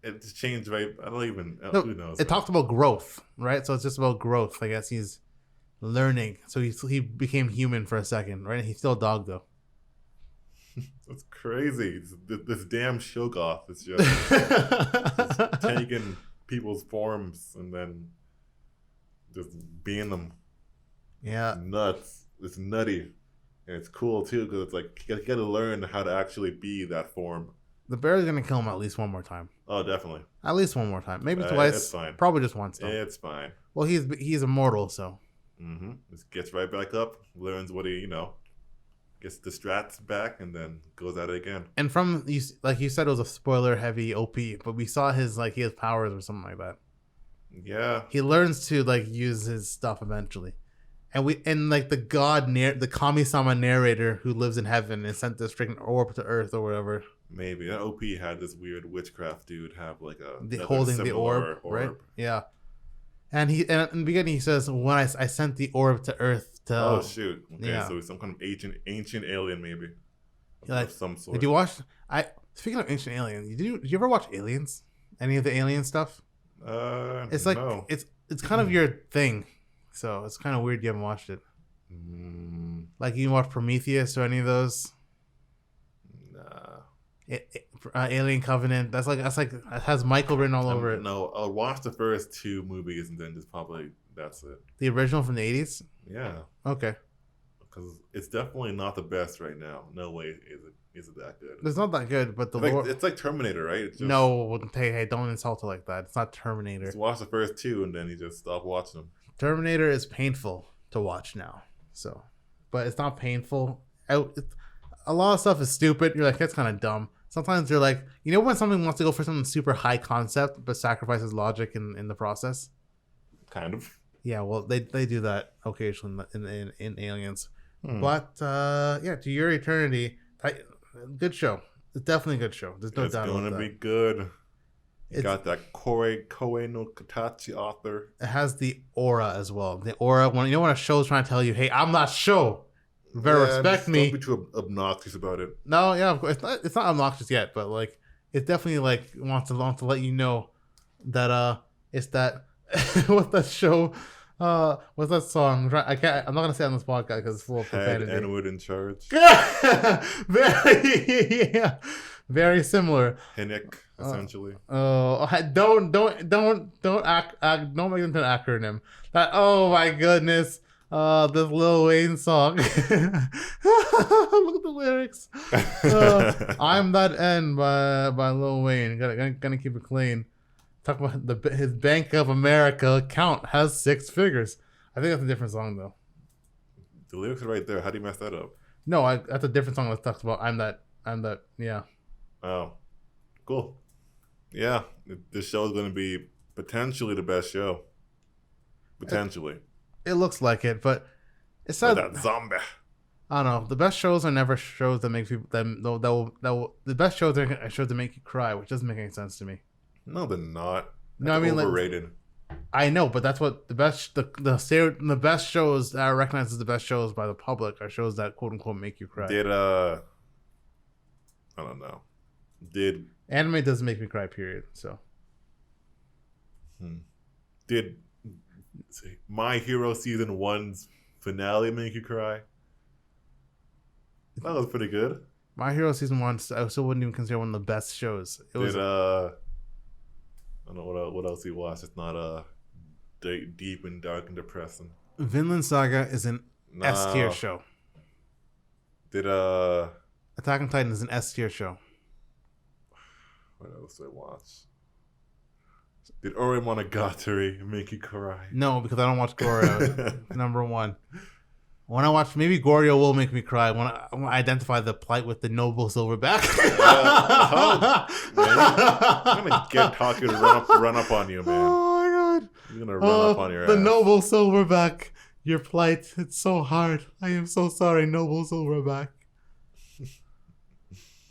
it just changed, right? I don't even. Who knows? It talked about growth, right? So it's just about growth. I guess he's learning. So he became human for a second, right? He's still a dog though. That's crazy. This damn Shogoth is just taking people's forms and then just being them. Yeah. Nuts. It's nutty. And it's cool too because it's like you got to learn how to actually be that form. The bear is going to kill him at least one more time. Oh, definitely. At least one more time. Maybe twice. It's fine. Probably just once though. It's fine. Well, he's immortal, so. Just gets right back up, learns what he, gets the strats back and then goes at it again. And from like you said, it was a spoiler heavy OP, but we saw his like he has powers or something like that. Yeah, he learns to like use his stuff eventually, and like the Kami-sama narrator who lives in heaven and sent this freaking orb to Earth or whatever. Maybe that OP had this weird witchcraft dude have like holding the orb, right? Yeah. And in the beginning he says, "When I sent the orb to Earth to." Oh shoot! Okay, yeah. So he's some kind of ancient alien, maybe. Like, of some sort. Did you watch? Speaking of ancient aliens, did you ever watch Aliens? Any of the alien stuff? It's like no. It's kind of your thing, so it's kind of weird you haven't watched it. Like you watch Prometheus or any of those? Alien Covenant. That's like it has Michael written all over it. No, I'll watch the first 2 movies and then that's it. The original from the 80s? Yeah. Okay. Because it's definitely not the best right now. No way is it that good. It's not that good, but it's like Terminator, right? It's just, no, hey, don't insult it like that. It's not Terminator. Just watch the first 2 and then you just stop watching them. Terminator is painful to watch now. So, but it's not painful. A lot of stuff is stupid. You're like, that's kind of dumb. Sometimes you're like, when something wants to go for something super high concept but sacrifices logic in the process? Kind of. Yeah, well, they do that occasionally in Aliens. But, to Your Eternity, good show. It's definitely a good show. There's no doubt about that. It's going to be good. It's got that Koe no Katachi author. It has the aura as well. The aura, when a show's trying to tell you, hey, I'm not show. You better respect me. Don't be too obnoxious about it. No, yeah, of course. It's not obnoxious yet, but like it definitely like wants to let you know that it's that what's that show? What's that song? I'm not gonna say it on this podcast because it's full of profanity. N-word in charge. Very similar. Hinnick, essentially. Don't make them an acronym. Oh my goodness. This Lil Wayne song. Look at the lyrics. I'm That N by Lil Wayne. Gonna keep it clean. Talk about his Bank of America account has 6 figures. I think that's a different song though. The lyrics are right there. How do you mess that up? No, that's a different song that talks about I'm that. Yeah. Oh, cool. Yeah, this show is going to be potentially the best show. Potentially. It looks like it, but it's not that zombie. I don't know. The best shows are never shows that make people the best shows are shows that make you cry, which doesn't make any sense to me. No, they're not. No, I mean overrated. I know, but that's what the best the best shows that are recognized as the best shows by the public are shows that quote unquote make you cry. I don't know. Anime doesn't make me cry, period. So did My Hero Season 1's finale make you cry? That was pretty good. My Hero Season 1, I still wouldn't even consider one of the best shows. I don't know what else you watched. It's not deep and dark and depressing. Vinland Saga is an S tier show. Attack on Titan is an S tier show. What else did I watch? Did Ore Monogatari make you cry? No, because I don't watch Goryo. Number 1. When I watch, maybe Goryo will make me cry when I identify the plight with the noble silverback. I'm gonna get Taku to run up on you, man. Oh my god! He's gonna run up on your ass. The noble silverback, your plight. It's so hard. I am so sorry, noble silverback.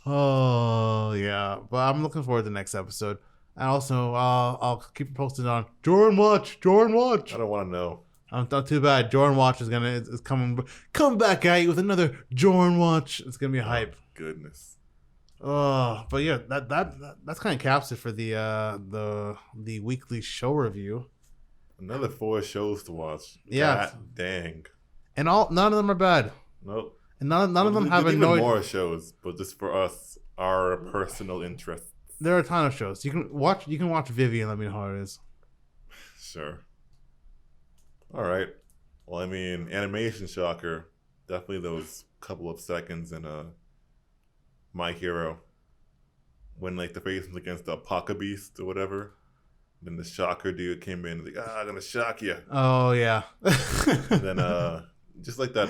Oh yeah, but I'm looking forward to the next episode. And also, I'll keep you posted on Jordan Watch. I don't want to know. Not too bad. Jordan Watch is coming back at you with another Jordan Watch. It's gonna be a hype. Goodness. Oh, but yeah, that's kind of caps it for the weekly show review. Another 4 shows to watch. Yeah, God dang. And none of them are bad. Nope. And none of them have annoyed. Even more shows, but just for us, our personal interests. There are a ton of shows. You can watch Vivian. Let me know how it is. Sure. All right. Well, I mean, animation shocker. Definitely those couple of seconds in My Hero. When like the face was against the Paka Beast or whatever. Then the shocker dude came in and like, I'm gonna shock you. Oh yeah. And then just like that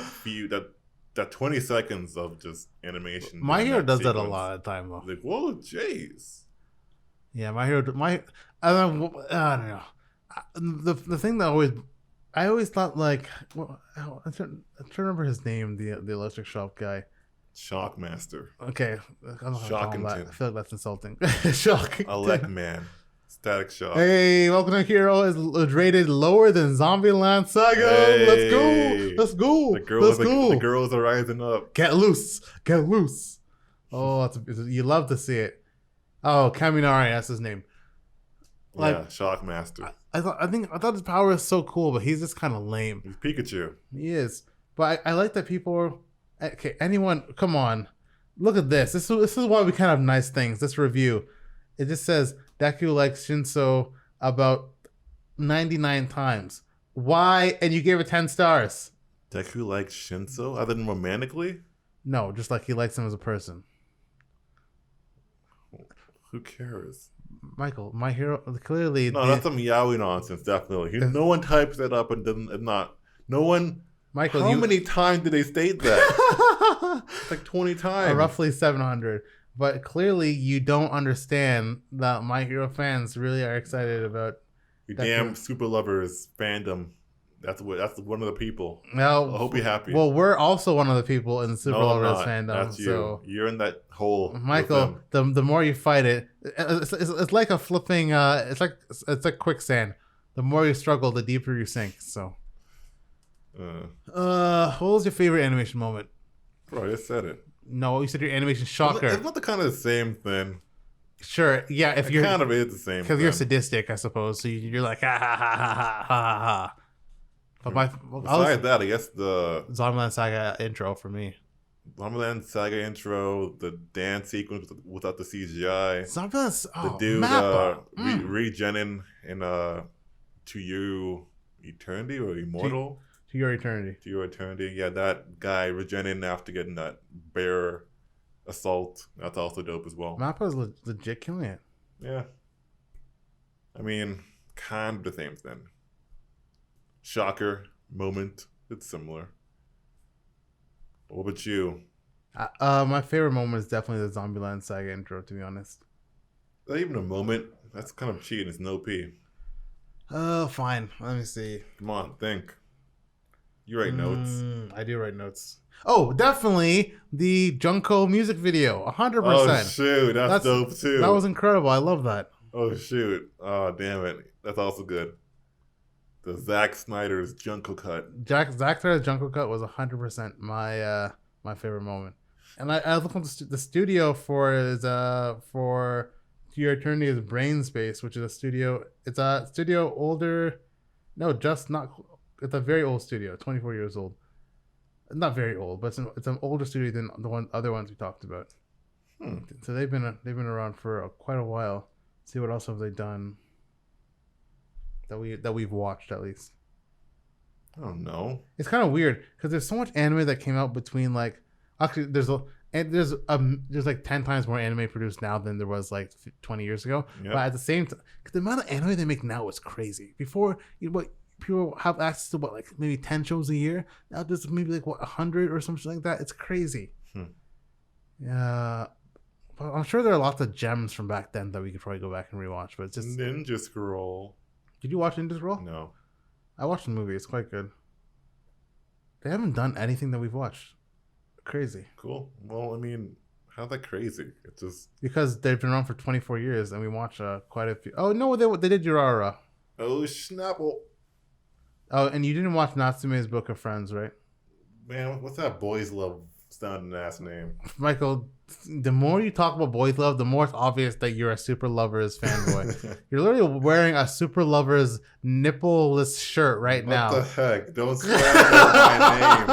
that 20 seconds of just animation. My Hero does that a lot of the time though. Like, whoa, jeez. Yeah, My Hero. I don't know. The thing that I always thought like, well, I'm trying to remember his name, the electric shop guy. Shockmaster. Okay, Shocking. I feel like that's insulting. Shocking. Elect Man. Static Shock. Hey, Welcome to Hero is rated lower than Zombieland Saga. Hey, let's go. The girls are rising up. Get loose. Oh, you love to see it. Oh, Kaminari, that's his name. Like, yeah, Shockmaster. I thought his power is so cool, but he's just kind of lame. He's Pikachu. He is, but I like that people. Okay, anyone, come on, look at this. This is why we kind of have nice things. This review, it just says Deku likes Shinso about 99 times. Why? And you gave it 10 stars. Deku likes Shinso other than romantically? No, just like he likes him as a person. Who cares? Michael, My Hero, clearly. No, that's some yaoi nonsense, definitely. No one types that up and not. No one. Michael, how many times did they state that? It's like 20 times. Roughly 700. But clearly you don't understand that My Hero fans really are excited about. You damn super lovers fandom. That's one of the people. Now, I hope you're happy. Well, we're also one of the people in the super lovers fandom. That's you. So you're in that hole. Michael, the more you fight it, it's like a flipping. It's like quicksand. The more you struggle, the deeper you sink. So. What was your favorite animation moment? Bro, I just said it. No, you said your animation shocker. It's not the kind of the same thing. Sure, yeah. If you're kind of is the same because you're sadistic, I suppose. So you're like ha ha ha ha ha ha ha. But besides that, I guess the Zombieland Saga intro for me. Zombieland Saga intro, the dance sequence without the CGI. Zombieland, the dude regenning in To You Eternity or Immortal. To Your Eternity. To Your Eternity. Yeah, that guy regenerating after getting that bear assault. That's also dope as well. Mappa's legit killing it. Yeah. I mean, kind of the same thing. Shocker moment. It's similar. What about you? My favorite moment is definitely the Zombieland Saga intro, to be honest. Not even a moment. That's kind of cheating. It's no P. Oh, fine. Let me see. Come on, think. You write notes. I do write notes. Oh, definitely the Junko music video. 100%. Oh, shoot. That's dope, too. That was incredible. I love that. Oh, shoot. Oh, damn it. That's also good. The Zack Snyder's Junko cut. Zack Snyder's Junko cut was 100% my favorite moment. And I look at the studio for To Your Eternity is Brain Space, which is a studio. It's a studio older. No, just not. It's a very old studio, 24 years old. Not very old, but it's an older studio than the other ones we talked about. So they've been around for quite a while. See what else have they done that we've watched at least. I don't know. It's kind of weird because there's so much anime that came out between there's like 10 times more anime produced now than there was like 20 years ago. Yep. But at the same time, the amount of anime they make now is crazy. Before, people have access to like maybe 10 shows a year. Now there's maybe 100 or something like that. It's crazy. Yeah. But I'm sure there are lots of gems from back then that we could probably go back and rewatch. But it's just Ninja Scroll. Did you watch Ninja Scroll? No. I watched the movie. It's quite good. They haven't done anything that we've watched. Crazy. Cool. Well, I mean, how's that crazy? It's just because they've been around for 24 years and we watched quite a few. Oh no, they did Urara. Oh Schnapple. Oh, and you didn't watch Natsume's Book of Friends, right? Man, what's that boys love sounding ass name? Michael, the more you talk about boys love, the more it's obvious that you're a Super Lovers fanboy. You're literally wearing a Super Lovers nippleless shirt right now. What the heck? Don't swear my name.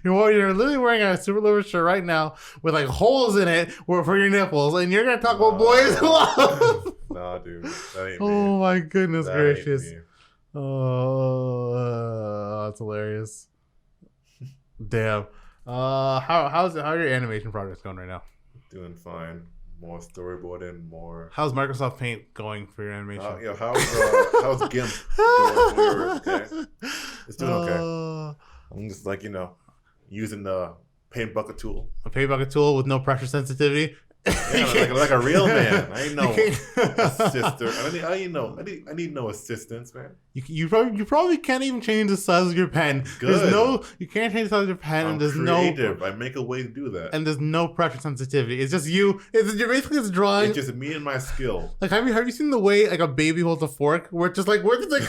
You're literally wearing a Super Lovers shirt right now with like holes in it for your nipples, and you're gonna talk about boys love. Nah, dude, that ain't me. Oh my goodness gracious! Oh, that's hilarious. Damn. How are your animation projects going right now? Doing fine. More storyboarding, more. How's Microsoft Paint going for your animation? How's GIMP going for yours? Okay, it's doing okay. I'm just using the paint bucket tool. A paint bucket tool with no pressure sensitivity. Yeah, like a real man. I ain't no sister. I need no assistance, man. You probably can't even change the size of your pen. Good. You can't change the size of your pen, and there's creative. I make a way to do that. And there's no pressure sensitivity. It's just you. You're basically just drawing. It's just me and my skill. Like have you seen the way like a baby holds a fork, where it's just like where like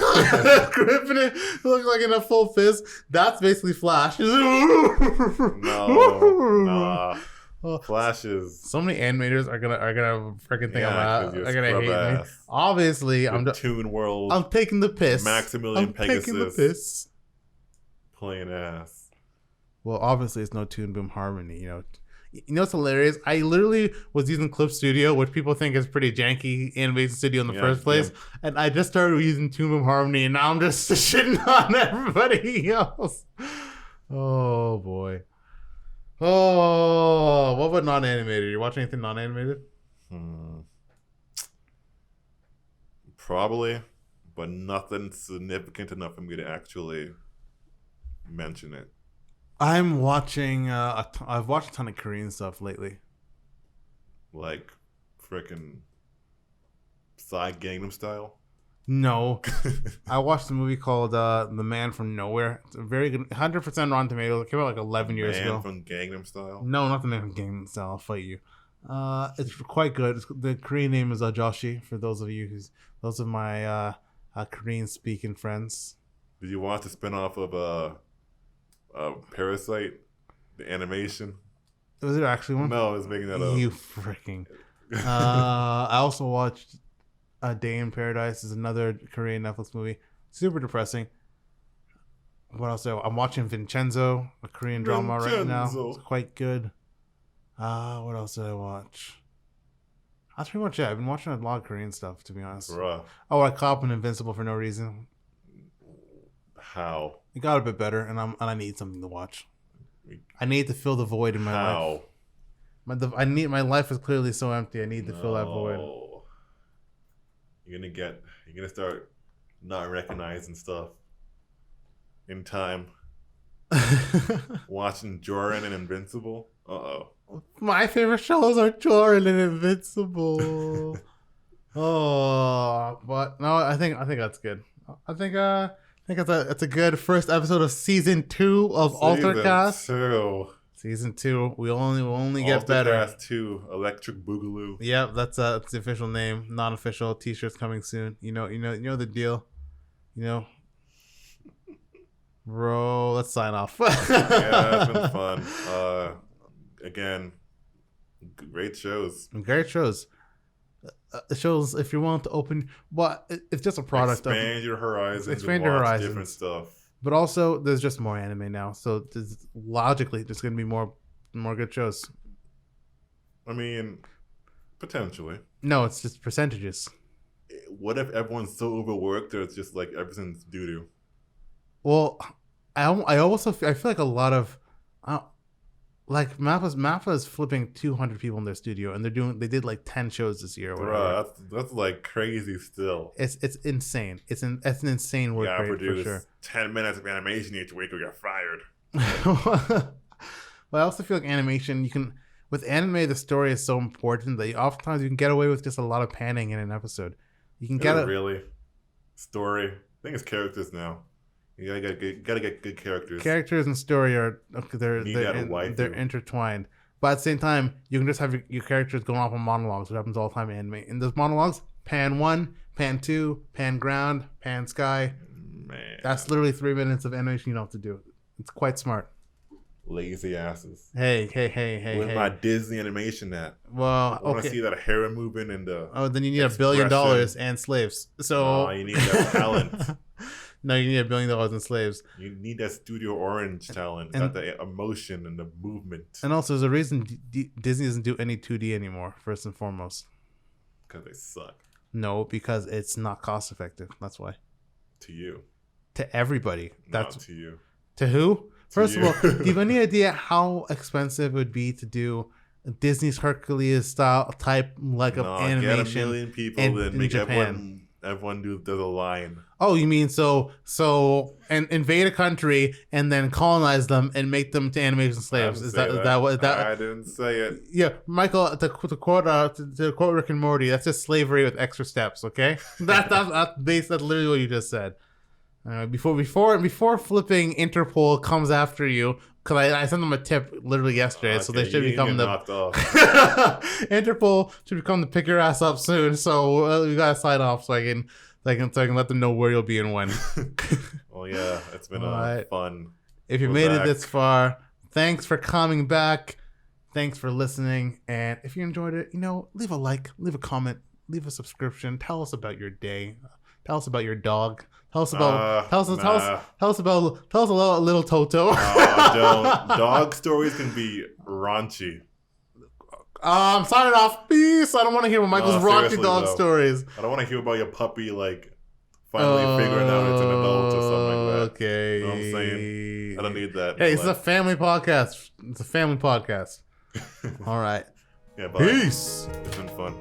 gripping it, look like in a full fist? That's basically Flash. No. Flashes. So many animators are gonna freaking think I'm gonna hate me. Obviously, I'm Toon World. I'm taking the piss. Maximilian Pegasus. Taking the piss. Playing ass. Well, obviously, it's no Toon Boom Harmony. You know what's hilarious? I literally was using Clip Studio, which people think is pretty janky animation studio in the first place, and I just started using Toon Boom Harmony, and now I'm just shitting on everybody else. Oh boy. Oh, what about non-animated? You watching anything non-animated? Probably, but nothing significant enough for me to actually mention it. I'm watching. I've watched a ton of Korean stuff lately. Like, freaking Psy Gangnam Style. No, I watched a movie called The Man from Nowhere. It's a very good, 100% Rotten Tomatoes. It came out like 11 years ago. Man from Gangnam Style? No, not The Man from Gangnam Style. I'll fight you. It's quite good. The Korean name is Joshi. For those of my Korean speaking friends. Did you watch the spinoff of Parasite, the animation? Was there actually one? No, I was making that up. You freaking. I also watched A Day in Paradise. Is another Korean Netflix movie. Super depressing. What else? I'm watching Vincenzo, a Korean drama right now. It's quite good. What else did I watch? That's pretty much it. I've been watching a lot of Korean stuff, to be honest. Bruh. Oh, I caught up on Invincible for no reason. How? It got a bit better, and I need something to watch. I need to fill the void in my life. My life is clearly so empty. I need to fill that void. You're gonna start not recognizing stuff in time. Watching Joran and Invincible. My favorite shows are Joran and Invincible. But no, I think that's good. I think it's a good first episode of season 2 of Altercast. Season 2. We'll only get better. Altercast 2, Electric Boogaloo. Yep, that's the official name. Non-official t-shirts coming soon. You know the deal. Bro, let's sign off. Yeah, it's been fun. Again, great shows. Great shows. It shows if you're willing to open, but it's just a product. Expand your horizons. Expand your horizons. Different stuff. But also, there's just more anime now, so there's logically there's going to be more good shows. I mean, potentially. No, it's just percentages. What if everyone's so overworked that it's just like everything's doo-doo? Well, I also feel like a lot of like Mappa is flipping 200 people in their studio, and they did like 10 shows this year. Or whatever. Bruh, that's like crazy still. It's insane. It's an insane work rate produce for sure. 10 minutes of animation each week or you're fired. But I also feel like animation, with anime, the story is so important that oftentimes you can get away with just a lot of panning in an episode. You can get really story. I think it's characters now. You gotta get good characters. Characters and story they're intertwined. But at the same time, you can just have your characters going off on monologues, which happens all the time in anime. In those monologues, pan 1, pan 2, pan ground, pan sky. Man. That's literally 3 minutes of animation you don't have to do. It's quite smart. Lazy asses. Hey. With my Disney animation app. Well, I want to see that hair moving and the. Oh, then you need $1 billion and slaves. So. Oh, you need that talent. No, you need $1 billion and slaves. You need that Studio Orange talent. Got the emotion and the movement. And also, there's a reason Disney doesn't do any 2D anymore, first and foremost. Because they suck. No, because it's not cost effective. That's why. To you. To everybody. Not to you. To who? First of all, do you have any idea how expensive it would be to do Disney's Hercules style type of animation? Get 1 million people, then make Japan. everyone does a line. Oh, you mean so and invade a country and then colonize them and make them to animation slaves? Is that what that? I didn't say it. Yeah, Michael. To quote Rick and Morty, that's just slavery with extra steps. Okay, that's literally what you just said. Before flipping Interpol comes after you, because I sent them a tip literally yesterday, so they should become the knocked off. Interpol should become the pick your ass up soon. So we gotta sign off so I can let them know where you'll be and when. Well, yeah, it's been fun. If you made it this far, thanks for coming back. Thanks for listening, and if you enjoyed it, leave a like, leave a comment, leave a subscription. Tell us about your day. Tell us about your dog. Tell us about little Toto. Don't. Dog stories can be raunchy. I'm signing off. Peace. I don't want to hear Michael's raunchy dog stories. I don't want to hear about your puppy finally figuring out it's an adult or something like that. Okay. You know what I'm saying? I don't need that. Hey, it's a family podcast. All right. Yeah. Bye. Peace. It's been fun.